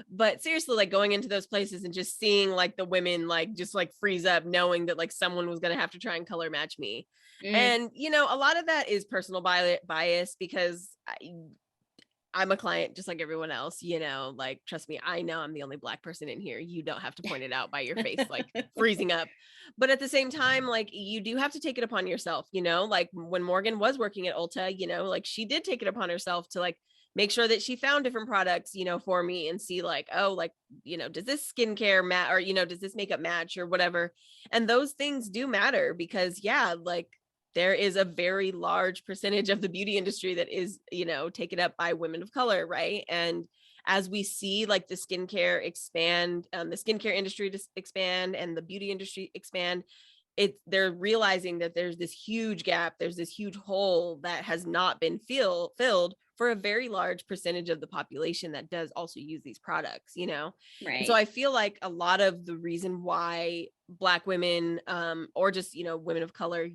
But seriously, like going into those places and just seeing like the women like just like freeze up knowing that like someone was going to have to try and color match me. And, you know, a lot of that is personal bias because I'm a client just like everyone else, you know, like, trust me, I know I'm the only Black person in here. You don't have to point it out by your face, like freezing up. But at the same time, like you do have to take it upon yourself, you know, like when Morgan was working at Ulta, you know, like she did take it upon herself to like make sure that she found different products, you know, for me and see like, oh, like, you know, does this skincare match, or, you know, does this makeup match or whatever? And those things do matter because like there is a very large percentage of the beauty industry that is, you know, taken up by women of color. Right. And as we see like the skincare expand, the skincare industry to expand and the beauty industry expand, they're realizing that there's this huge gap. There's this huge hole that has not been filled for a very large percentage of the population that does also use these products, you know? Right. And so I feel like a lot of the reason why Black women, or just, you know, women of color,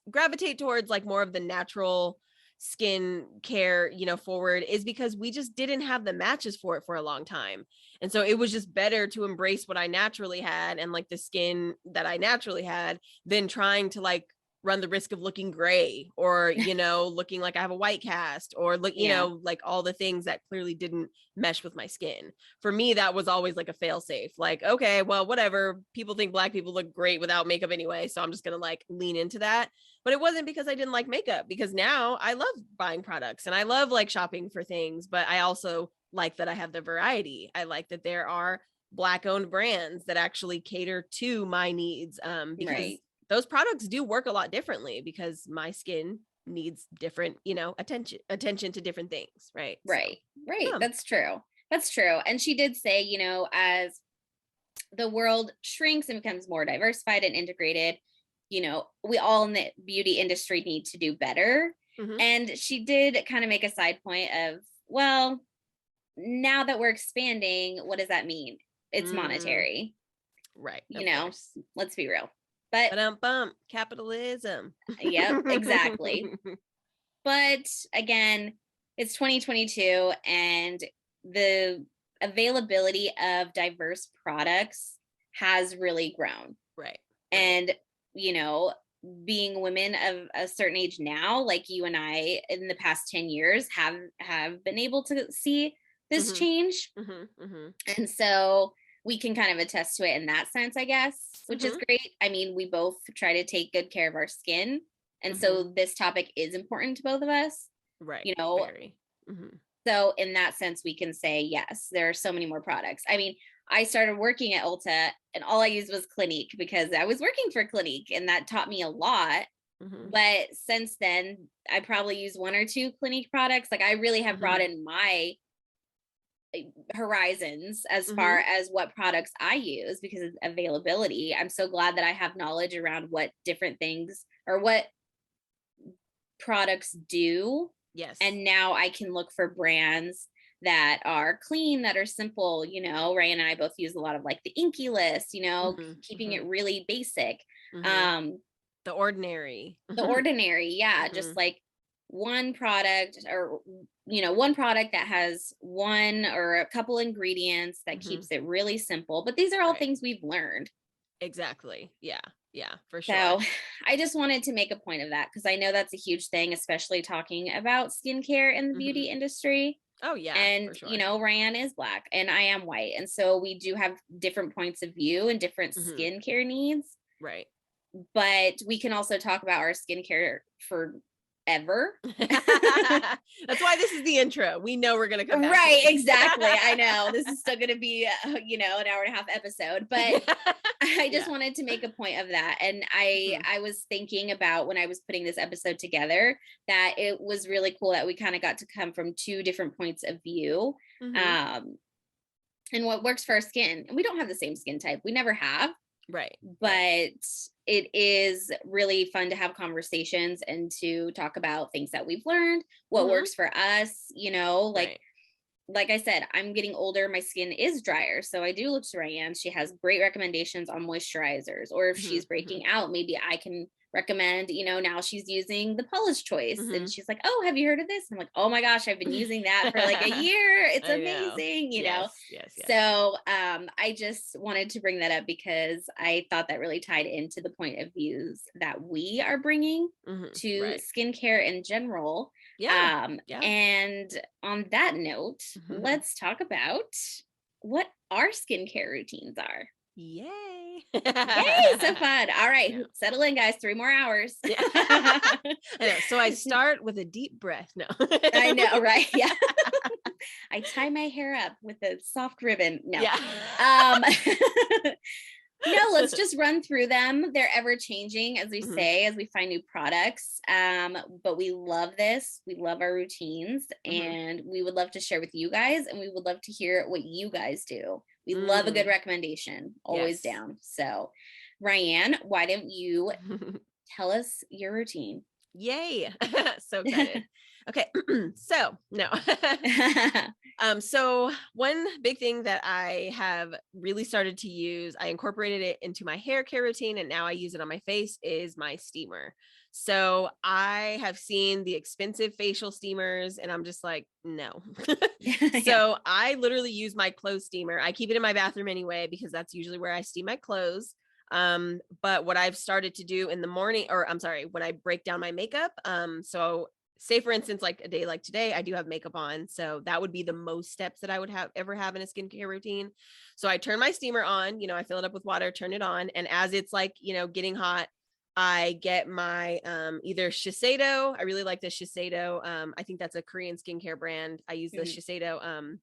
gravitate towards like more of the natural skin care, you know, forward is because we just didn't have the matches for it for a long time. And so it was just better to embrace what I naturally had and like the skin that I naturally had than trying to like run the risk of looking gray or, you know, looking like I have a white cast or look, you know, like all the things that clearly didn't mesh with my skin. For me, that was always like a fail safe. Like, okay, well, whatever. People think Black people look great without makeup anyway. So I'm just going to like lean into that. But it wasn't because I didn't like makeup, because now I love buying products and I love like shopping for things, but I also like that I have the variety. I like that there are Black owned brands that actually cater to my needs, because those products do work a lot differently because my skin needs different, you know, attention to different things. Right. Right. That's true. That's true. And she did say, you know, as the world shrinks and becomes more diversified and integrated, you know, we all in the beauty industry need to do better. And she did kind of make a side point of, well, now that we're expanding, what does that mean? It's monetary. Right. You know, let's be real. But capitalism. Yep, exactly. But again, it's 2022 and the availability of diverse products has really grown. Right. And, you know, being women of a certain age now, like you and I in the past 10 years have been able to see this change. And so we can kind of attest to it in that sense, I guess, which is great. I mean, we both try to take good care of our skin. And so this topic is important to both of us. Right. You know, Very. so in that sense, we can say, yes, there are so many more products. I mean, I started working at Ulta and all I used was Clinique because I was working for Clinique and that taught me a lot. But since then, I probably use one or two Clinique products. Like I really have broadened my horizons as far as what products I use because of availability. I'm so glad that I have knowledge around what different things or what products do. Yes. And now I can look for brands that are clean, that are simple. You know, Ryan and I both use a lot of like the Inky List, you know, keeping it really basic. The ordinary. The ordinary, yeah. Just like one product or, you know, one product that has one or a couple ingredients that keeps it really simple. But these are all things we've learned. Exactly. Yeah. Yeah, for sure. So I just wanted to make a point of that because I know that's a huge thing, especially talking about skincare in the beauty industry. Oh yeah. And for sure. you know, Ryann is Black and I am white. And so we do have different points of view and different skincare needs. Right. But we can also talk about our skincare forever. That's why this is the intro. We know we're going to come back. Right, exactly. I know this is still going to be, you know, an hour and a half episode, but I just wanted to make a point of that. And I was thinking about when I was putting this episode together that it was really cool that we kind of got to come from two different points of view. And what works for our skin. And we don't have the same skin type. We never have. Right. But it is really fun to have conversations and to talk about things that we've learned, what works for us, you know, like I said, I'm getting older. My skin is drier. So I do look to Ryann. She has great recommendations on moisturizers, or if she's breaking out, maybe I can recommend, you know, now she's using the Polish Choice and she's like, oh, have you heard of this? I'm like, oh my gosh, I've been using that for like a year. It's amazing, you know? Yes. So I just wanted to bring that up because I thought that really tied into the point of views that we are bringing to skincare in general. And on that note, let's talk about what our skincare routines are. Yay. Yay, so fun. All right, settle in, guys. 3 more hours. I know. So I start with a deep breath. No. I know, right? Yeah. I tie my hair up with a soft ribbon. No. No, let's just run through them. They're ever changing, as we say, as we find new products. But we love this. We love our routines and we would love to share with you guys, and we would love to hear what you guys do. We love a good recommendation. Always down. So, Ryann, why don't you tell us your routine? Yay. So excited. Okay. So so one big thing that I have really started to use, I incorporated it into my hair care routine and now I use it on my face, is my steamer. So I have seen the expensive facial steamers and I'm just like, no. So I literally use my clothes steamer. I keep it in my bathroom anyway, because that's usually where I steam my clothes. But what I've started to do in the morning, or I'm sorry, when I break down my makeup, so say for instance, like a day like today, I do have makeup on. So that would be the most steps that I would ever have in a skincare routine. So I turn my steamer on, I fill it up with water, turn it on. And as it's like, getting hot, I get my, either Shiseido. I really like the Shiseido. I think that's a Korean skincare brand. I use the Shiseido,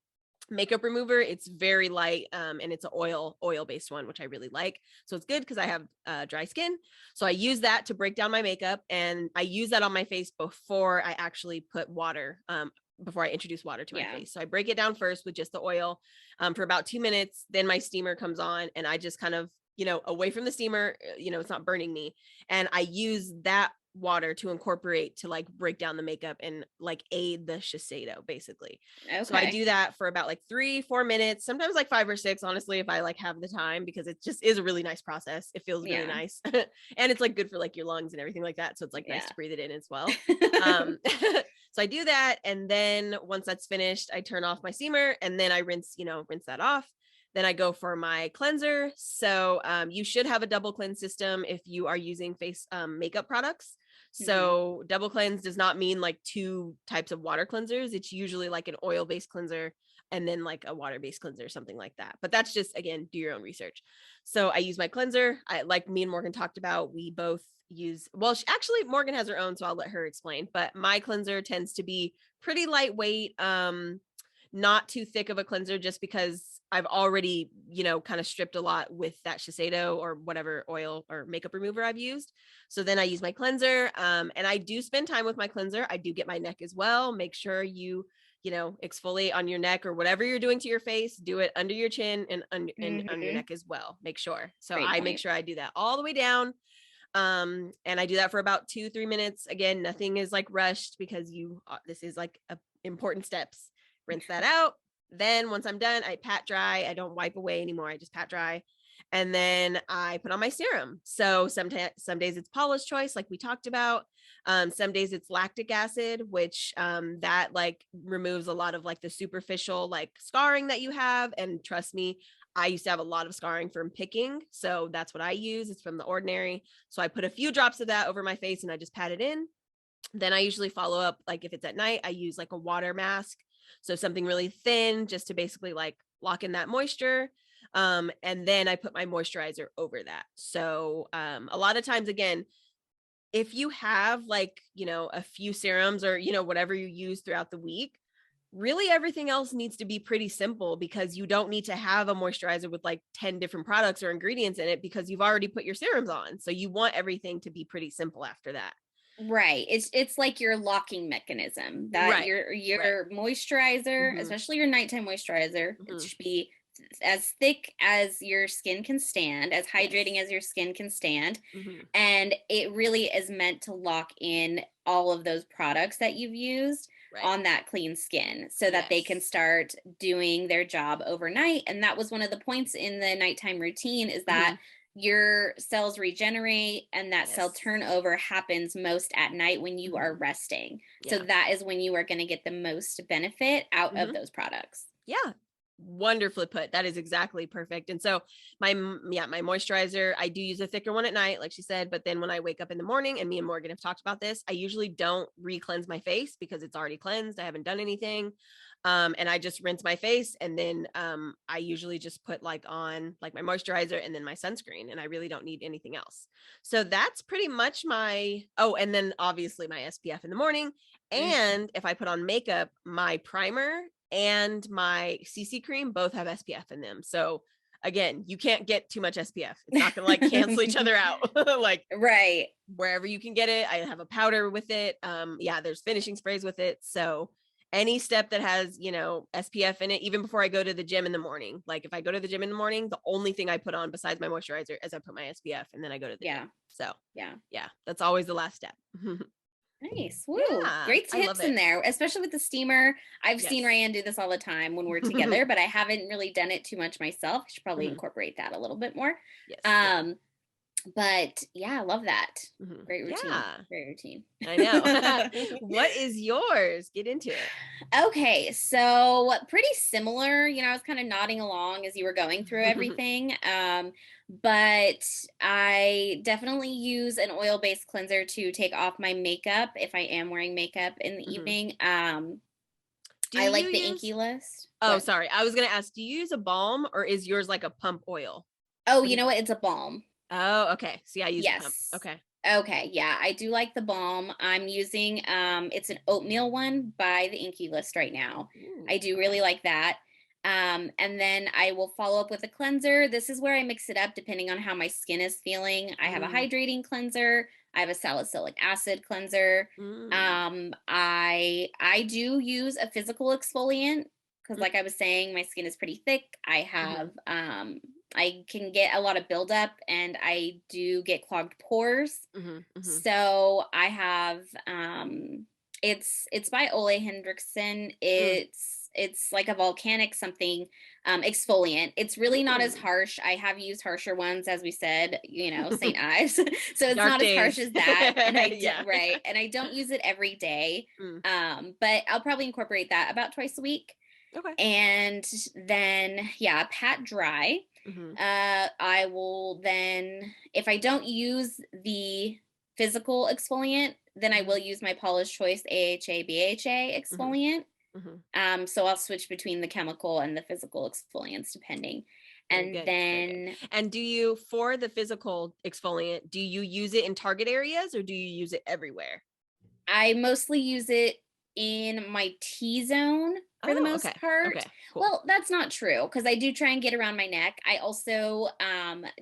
makeup remover. It's very light, and it's an oil based one, which I really like. So it's good because I have dry skin. So I use that to break down my makeup, and I use that on my face before I actually put water, before I introduce water to my face. So I break it down first with just the oil, for about 2 minutes. Then my steamer comes on and I just kind of, away from the steamer, it's not burning me. And I use that water to incorporate to like break down the makeup and like aid the Shiseido basically. Okay. So I do that for about like 3-4 minutes, sometimes like 5 or 6, honestly, if I like have the time, because it just is a really nice process. It feels really nice. And it's like good for like your lungs and everything like that. So it's like nice to breathe it in as well. So I do that. And then once that's finished, I turn off my steamer and then I rinse that off. Then I go for my cleanser. So you should have a double cleanse system if you are using face makeup products. So double cleanse does not mean like 2 types of water cleansers. It's usually like an oil-based cleanser and then like a water-based cleanser, something like that. But that's just, again, do your own research. So I use my cleanser. Like me and Morgan talked about, we both use, well, actually Morgan has her own, so I'll let her explain. But my cleanser tends to be pretty lightweight, not too thick of a cleanser, just because I've already, kind of stripped a lot with that Shiseido or whatever oil or makeup remover I've used. So then I use my cleanser, and I do spend time with my cleanser. I do get my neck as well. Make sure you exfoliate on your neck or whatever you're doing to your face. Do it under your chin and under your neck as well. Make sure. So I make sure I do that all the way down. And I do that for about 2-3 minutes. Again, nothing is like rushed because this is like important steps. Rinse that out. Then once I'm done, I pat dry. I don't wipe away anymore. I just pat dry. And then I put on my serum. So some days it's Paula's Choice, like we talked about. Some days it's lactic acid, which that like removes a lot of like the superficial like scarring that you have. And trust me, I used to have a lot of scarring from picking. So that's what I use. It's from The Ordinary. So I put a few drops of that over my face and I just pat it in. Then I usually follow up, like if it's at night, I use like a water mask. So something really thin just to basically like lock in that moisture. And then I put my moisturizer over that. So a lot of times, again, if you have like, a few serums or, whatever you use throughout the week, really everything else needs to be pretty simple, because you don't need to have a moisturizer with like 10 different products or ingredients in it, because you've already put your serums on. So you want everything to be pretty simple after that. Right. It's like your locking mechanism that your moisturizer, especially your nighttime moisturizer, it should be as thick as your skin can stand, as hydrating as your skin can stand. And it really is meant to lock in all of those products that you've used on that clean skin so that they can start doing their job overnight. And that was one of the points in the nighttime routine, is that your cells regenerate and that cell turnover happens most at night when you are resting. So that is when you are going to get the most benefit out of those products. Yeah. Wonderfully put. That is exactly perfect. And so my moisturizer, I do use a thicker one at night, like she said, but then when I wake up in the morning, and me and Morgan have talked about this, I usually don't re-cleanse my face because it's already cleansed. I haven't done anything. And I just rinse my face, and then I usually just put like on like my moisturizer and then my sunscreen, and I really don't need anything else. So that's pretty much and then obviously my SPF in the morning. And if I put on makeup, my primer and my CC cream both have SPF in them. So again, you can't get too much SPF. It's not gonna like cancel each other out. Like wherever you can get it. I have a powder with it. There's finishing sprays with it. So any step that has, SPF in it, even before I go to the gym in the morning. Like if I go to the gym in the morning, the only thing I put on besides my moisturizer is I put my SPF, and then I go to the gym. So that's always the last step. Nice. Woo. Great tips in there, especially with the steamer. I've seen Ryann do this all the time when we're together, but I haven't really done it too much myself. I should probably incorporate that a little bit more. But I love that. Great routine. Great routine. I know. What is yours? Get into it. Okay. So pretty similar. I was kind of nodding along as you were going through everything. But I definitely use an oil-based cleanser to take off my makeup if I am wearing makeup in the evening. I like the Inky List. Oh, sorry. I was going to ask, do you use a balm, or is yours like a pump oil? Oh, you know what? It's a balm. Oh, okay. See, I use pump. Okay. Yeah, I do like the balm. I'm using, it's an oatmeal one by the Inky List right now. Ooh, I do really like that. And then I will follow up with a cleanser. This is where I mix it up depending on how my skin is feeling. I have a hydrating cleanser. I have a salicylic acid cleanser. I do use a physical exfoliant because, like I was saying, my skin is pretty thick. I have I can get a lot of buildup, and I do get clogged pores. Mm-hmm. So I have it's by Ole Hendrickson. Mm. It's like a volcanic something exfoliant. It's really not as Mm. harsh. I have used harsher ones, as we said, St. Ives. So it's Dark not as harsh days. as that. And Yeah. right. And I don't use it every day. Mm. But I'll probably incorporate that about twice a week. Okay. And then pat dry. Mm-hmm. I will then, if I don't use the physical exfoliant, then I will use my Paula's Choice AHA BHA Mm-hmm. exfoliant. Mm-hmm. So I'll switch between the chemical and the physical exfoliants depending. Very And good. Very good. then And do you, for the physical exfoliant, do you use it in target areas or do you use it everywhere? I mostly use it in my T-zone for the Oh, most okay. part. Okay, cool. Well, that's not true because I do try and get around my neck. I also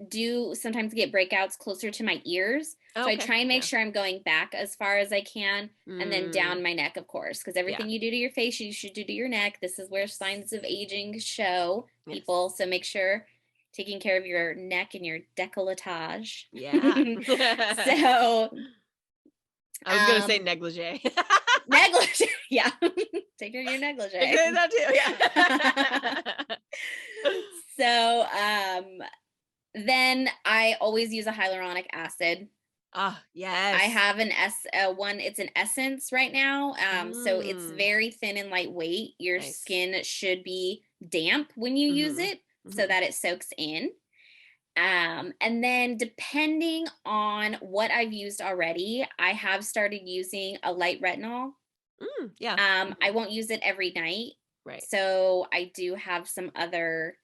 do sometimes get breakouts closer to my ears. Oh, So I okay. try and make Yeah. sure I'm going back as far as I can and then down Mm. my neck, of course, because Yeah. everything you do to your face, you should do to your neck. This is where signs of aging show, Yes. people. So make sure taking care of your neck and your décolletage. Yeah. So I was gonna say negligee. negligee. Yeah. Take care of your negligee. That too, yeah. So then I always use a hyaluronic acid. Ah, yes. I have one, it's an essence right now. So it's very thin and lightweight. Your Nice. skin should be damp when you use it so that it soaks in. And then depending on what I've used already, I have started using a light retinol. Yeah. I won't use it every night. Right. So I do have some other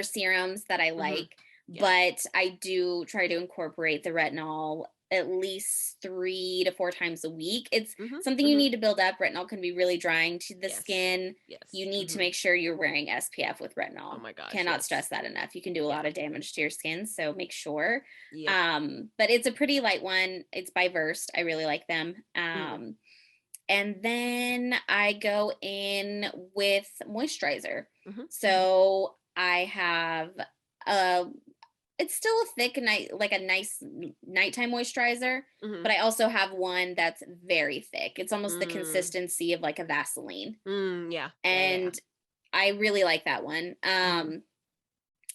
serums that I like, but I do try to incorporate the retinol at least 3 to 4 times a week. It's something you need to build up. Retinol can be really drying to the skin. Yes. You need to make sure you're wearing SPF with retinol. Oh my gosh. Cannot stress that enough. You can do a lot of damage to your skin, so make sure. Yep. But it's a pretty light one. It's by Versed. I really like them. And then I go in with moisturizer. So I have it's still a thick like a nice nighttime moisturizer, but I also have one that's very thick. It's almost the consistency of like a Vaseline. Yeah. And I really like that one.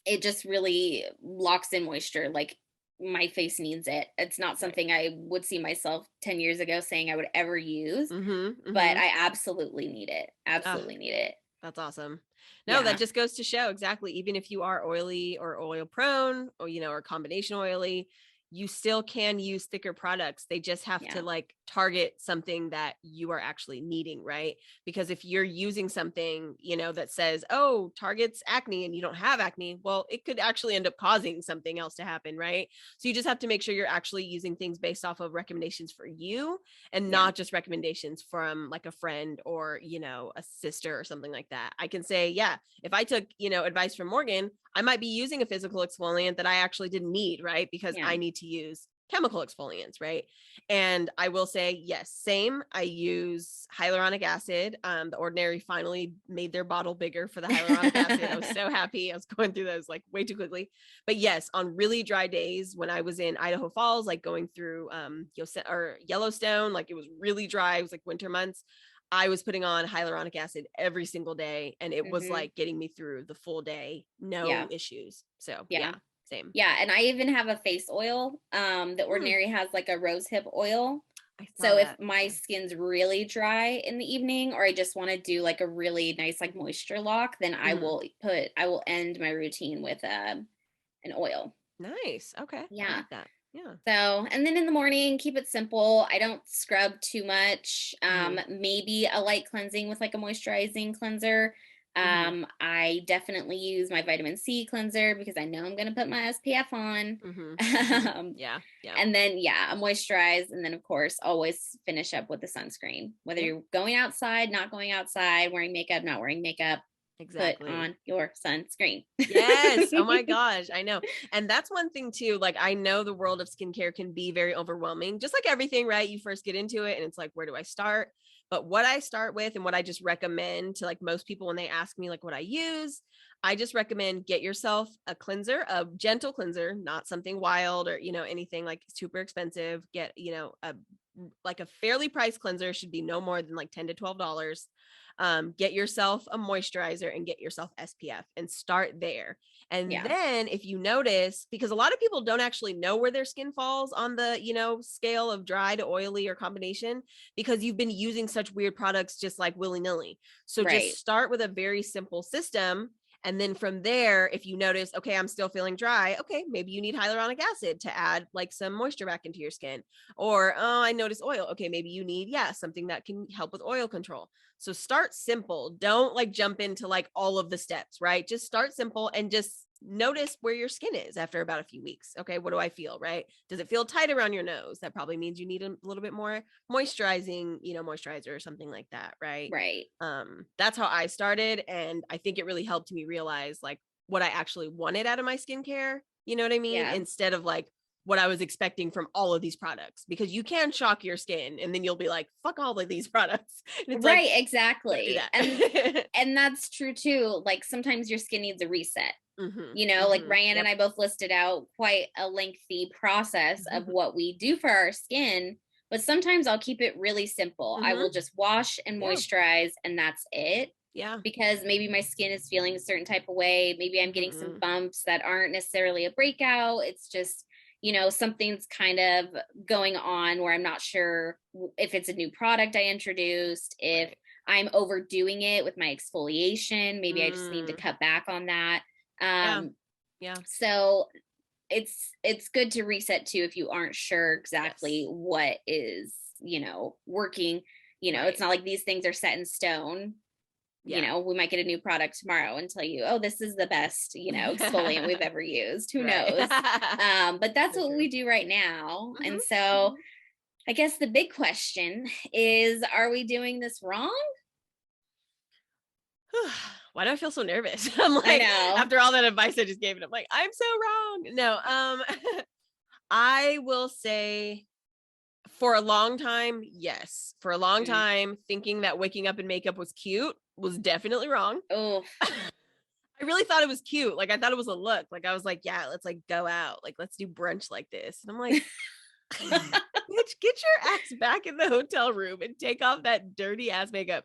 It just really locks in moisture. Like my face needs it. It's not something I would see myself 10 years ago saying I would ever use, but I absolutely need it. Absolutely need it. That's awesome. No, that just goes to show exactly, even if you are oily or oil prone or, or combination oily, you still can use thicker products. They just have to like target something that you are actually needing, right? Because if you're using something, that says, oh, targets acne and you don't have acne, well, it could actually end up causing something else to happen, right? So you just have to make sure you're actually using things based off of recommendations for you and not just recommendations from like a friend or, a sister or something like that. I can say, if I took, advice from Morgan, I might be using a physical exfoliant that I actually didn't need, right? Because I need to use chemical exfoliants, right? And I will say, yes, same. I use hyaluronic acid. The Ordinary finally made their bottle bigger for the hyaluronic acid. I was so happy. I was going through those like way too quickly. But yes, on really dry days when I was in Idaho Falls, like going through Yellowstone, like it was really dry. It was like winter months. I was putting on hyaluronic acid every single day, and it was like getting me through the full day, no issues. So same. Yeah, and I even have a face oil. The Ordinary has like a rosehip oil. So if my skin's really dry in the evening, or I just want to do like a really nice like moisture lock, then I will end my routine with an oil. Nice. Okay. Yeah. I like that. Yeah. So, and then in the morning, keep it simple. I don't scrub too much. Maybe a light cleansing with like a moisturizing cleanser. I definitely use my vitamin C cleanser because I know I'm going to put my SPF on. Yeah. And then, I moisturize. And then, of course, always finish up with the sunscreen, whether you're going outside, not going outside, wearing makeup, not wearing makeup. Exactly. Put on your sunscreen. Yes. Oh my gosh. I know. And that's one thing too. Like, I know the world of skincare can be very overwhelming, just like everything, right? You first get into it and it's like, where do I start? But what I start with and what I just recommend to like most people when they ask me like what I use, I just recommend get yourself a cleanser, a gentle cleanser, not something wild or, anything like super expensive. Get, a fairly priced cleanser should be no more than like $10 to $12. Get yourself a moisturizer and get yourself SPF and start there. And then if you notice, because a lot of people don't actually know where their skin falls on the, scale of dry to oily or combination, because you've been using such weird products just like willy-nilly. So just start with a very simple system. And then from there, if you notice, okay, I'm still feeling dry, okay, maybe you need hyaluronic acid to add like some moisture back into your skin. Or, oh, I notice oil. Okay, maybe you need, something that can help with oil control. So start simple. Don't like jump into like all of the steps, right? Just start simple and just notice where your skin is after about a few weeks. Okay, what do I feel, right? Does it feel tight around your nose? That probably means you need a little bit more moisturizing, moisturizer or something like that, right? Right. That's how I started. And I think it really helped me realize like what I actually wanted out of my skincare. You know what I mean? Yeah. Instead of like what I was expecting from all of these products, because you can shock your skin and then you'll be like, fuck all of these products. And it's right. like, Exactly. And that's true too. Like sometimes your skin needs a reset. Like Ryann and I both listed out quite a lengthy process of what we do for our skin, but sometimes I'll keep it really simple. I will just wash and moisturize and that's it. Yeah. Because maybe my skin is feeling a certain type of way. Maybe I'm getting some bumps that aren't necessarily a breakout. It's just, something's kind of going on where I'm not sure if it's a new product I introduced, if I'm overdoing it with my exfoliation. Maybe I just need to cut back on that. So it's good to reset too if you aren't sure exactly what is, working. It's not like these things are set in stone. We might get a new product tomorrow and tell you, oh, this is the best, exfoliant we've ever used. Who knows? But that's what we do right now. And so I guess the big question is, are we doing this wrong? Why do I feel so nervous? I'm like, after all that advice I just gave it, I'm like, I'm so wrong. No, I will say for a long time, yes. For a long time, thinking that waking up in makeup was cute was definitely wrong. Oh, I really thought it was cute. Like, I thought it was a look. Like, I was like, yeah, let's like go out. Like, let's do brunch like this. And I'm like, bitch, get your ass back in the hotel room and take off that dirty ass makeup.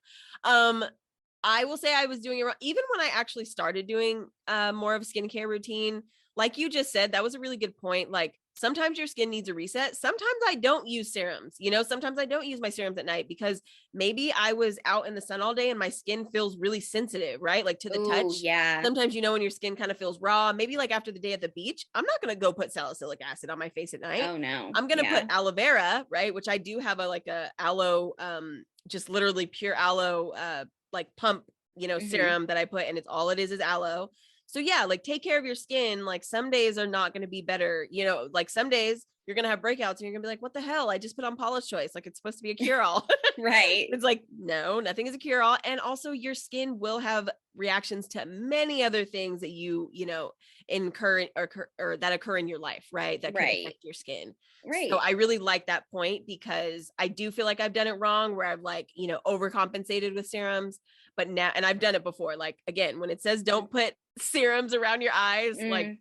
I will say I was doing it wrong. Even when I actually started doing more of a skincare routine, like you just said, that was a really good point. Like sometimes your skin needs a reset. Sometimes I don't use serums, sometimes I don't use my serums at night because maybe I was out in the sun all day and my skin feels really sensitive, right? Like to the touch. Yeah. Sometimes, when your skin kind of feels raw, maybe like after the day at the beach, I'm not going to go put salicylic acid on my face at night. Oh no. I'm going to put aloe vera, right? Which I do have a aloe, just literally pure aloe, like pump, serum that I put, and it's all it is aloe. So yeah, like take care of your skin. Like some days are not going to be better, like some days you're going to have breakouts and you're going to be like, what the hell? I just put on Paula's Choice. Like it's supposed to be a cure-all. Right. It's like, no, nothing is a cure-all. And also your skin will have reactions to many other things that you incur or that occur in your life, right? That could affect your skin. Right. So I really like that point because I do feel like I've done it wrong where I've like, overcompensated with serums, but now, and I've done it before. Like, again, when it says don't put serums around your eyes, like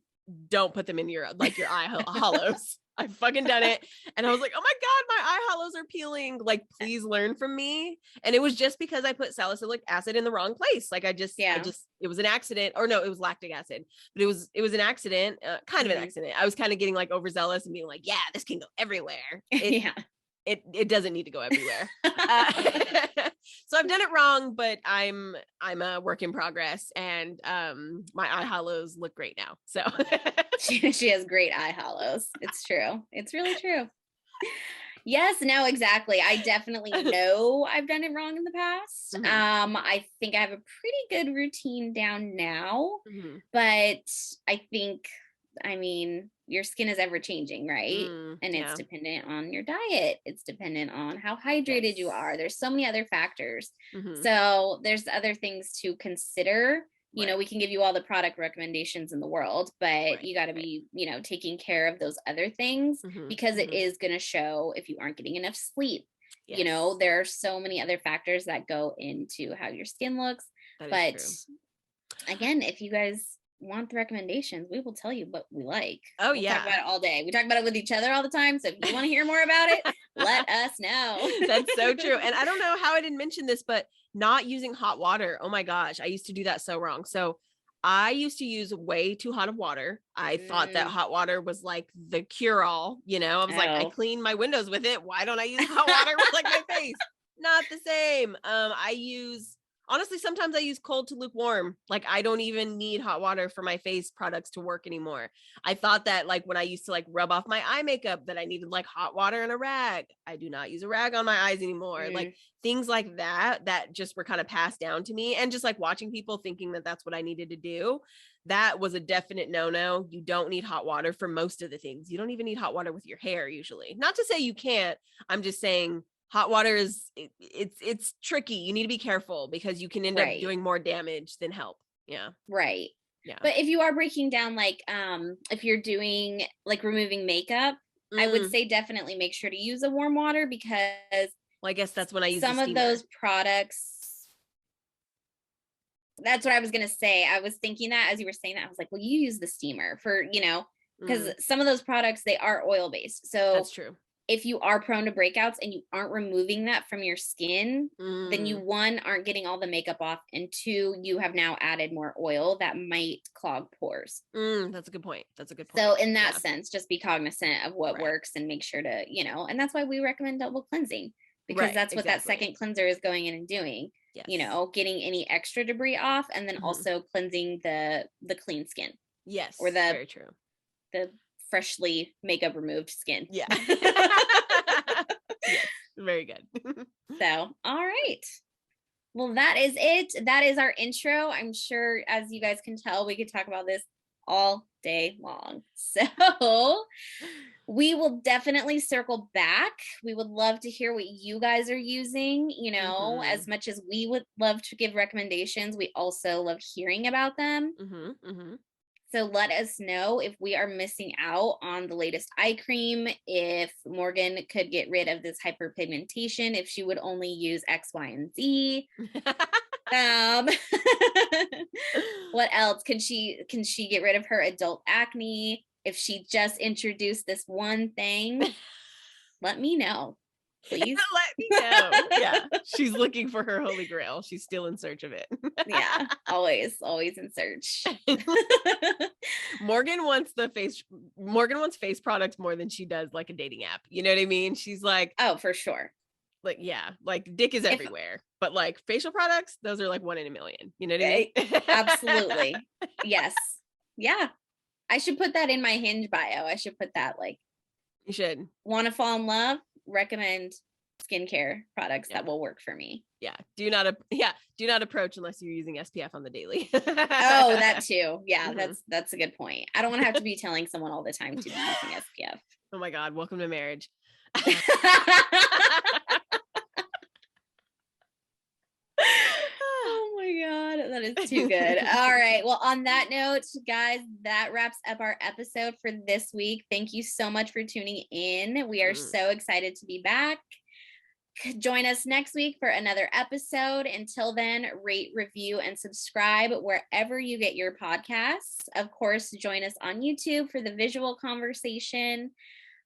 don't put them in your eye hollows. I've fucking done it. And I was like, oh my God, my eye hollows are peeling. Like, please learn from me. And it was just because I put salicylic acid in the wrong place. Like it was an accident, or no, it was lactic acid, but it was an accident, kind of an accident. I was kind of getting like overzealous and being like, yeah, this can go everywhere. It doesn't need to go everywhere. So I've done it wrong, but I'm a work in progress, and my eye hollows look great now. So she has great eye hollows. It's true. It's really true. Yes, no, exactly. I definitely know I've done it wrong in the past. I think I have a pretty good routine down now, but I think I mean, your skin is ever changing, right? And it's dependent on your diet. It's dependent on how hydrated you are. There's so many other factors. So there's other things to consider. You know, we can give you all the product recommendations in the world, but you got to be, you know, taking care of those other things because it is going to show if you aren't getting enough sleep. You know, there are so many other factors that go into how your skin looks. But again, if you guys want the recommendations, we will tell you what we like. We'll talk about it all day. We talk about it with each other all the time. So if you want to hear more about it, let us know. That's so true. And I don't know how I didn't mention this, but not using hot water. Oh my gosh, I used to do that so wrong. So I used to use way too hot of water. I thought that hot water was like the cure all, you know, I was like, I clean my windows with it. Why don't I use hot water with like my face? Not the same. Honestly, sometimes I use cold to lukewarm. Like I don't even need hot water for my face products to work anymore. I thought that like when I used to like rub off my eye makeup that I needed like hot water and a rag. I do not use a rag on my eyes anymore. Like things like that just were kind of passed down to me, and just like watching people thinking that that's what I needed to do. That was a definite no-no. You don't need hot water for most of the things. You don't even need hot water with your hair usually. Not to say you can't. I'm just saying hot water is it's tricky. You need to be careful because you can end up doing more damage than help. Yeah. Right. Yeah. But if you are breaking down, like, if you're doing like removing makeup, I would say definitely make sure to use a warm water because I guess that's when I use some of those products. That's what I was going to say. I was thinking that as you were saying that, I was like, well, you use the steamer for, you know, because some of those products, they are oil based. So that's true. If you are prone to breakouts and you aren't removing that from your skin, then you, one, aren't getting all the makeup off, and two, you have now added more oil that might clog pores. That's a good point. So in that sense, just be cognizant of what works and make sure to, you know, and that's why we recommend double cleansing, because that's what that second cleanser is going in and doing, you know, getting any extra debris off, and then also cleansing the clean skin. Yes. Or the, very true. The freshly makeup removed skin. Yeah. Yes, very good. So, all right. Well, that is it. That is our intro. I'm sure, as you guys can tell, we could talk about this all day long. So we will definitely circle back. We would love to hear what you guys are using. You know, as much as we would love to give recommendations, we also love hearing about them. So let us know if we are missing out on the latest eye cream, if Morgan could get rid of this hyperpigmentation, if she would only use X, Y, and Z. What else? Can she get rid of her adult acne? If she just introduced this one thing, let me know. Please let me know. Yeah, she's looking for her holy grail. She's still in search of it. Yeah, always in search. Morgan wants face products more than she does like a dating app. You know what I mean? She's like, oh, for sure. Like, yeah, like dick is everywhere, but like facial products, those are like 1 in a million. You know what I mean? Absolutely. Yes. Yeah. I should put that in my Hinge bio. I should put that, like, you should. Want to fall in love? Recommend skincare products that will work for me. Yeah. Do not approach unless you're using SPF on the daily. Oh, that too. Yeah, that's a good point. I don't want to have to be telling someone all the time to be using SPF. Oh my God, welcome to marriage. Oh my God, that is too good. All right. Well, on that note, guys, that wraps up our episode for this week. Thank you so much for tuning in. We are so excited to be back. Join us next week for another episode. Until then, rate, review, and subscribe wherever you get your podcasts. Of course, join us on YouTube for the visual conversation.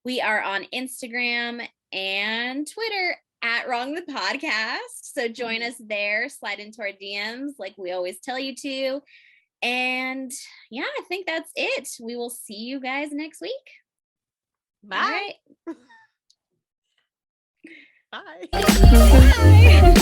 We are on Instagram and Twitter at Wrong the Podcast. So join us there, slide into our DMs like we always tell you to. And yeah, I think that's it. We will see you guys next week. Bye. All right. Bye. Bye.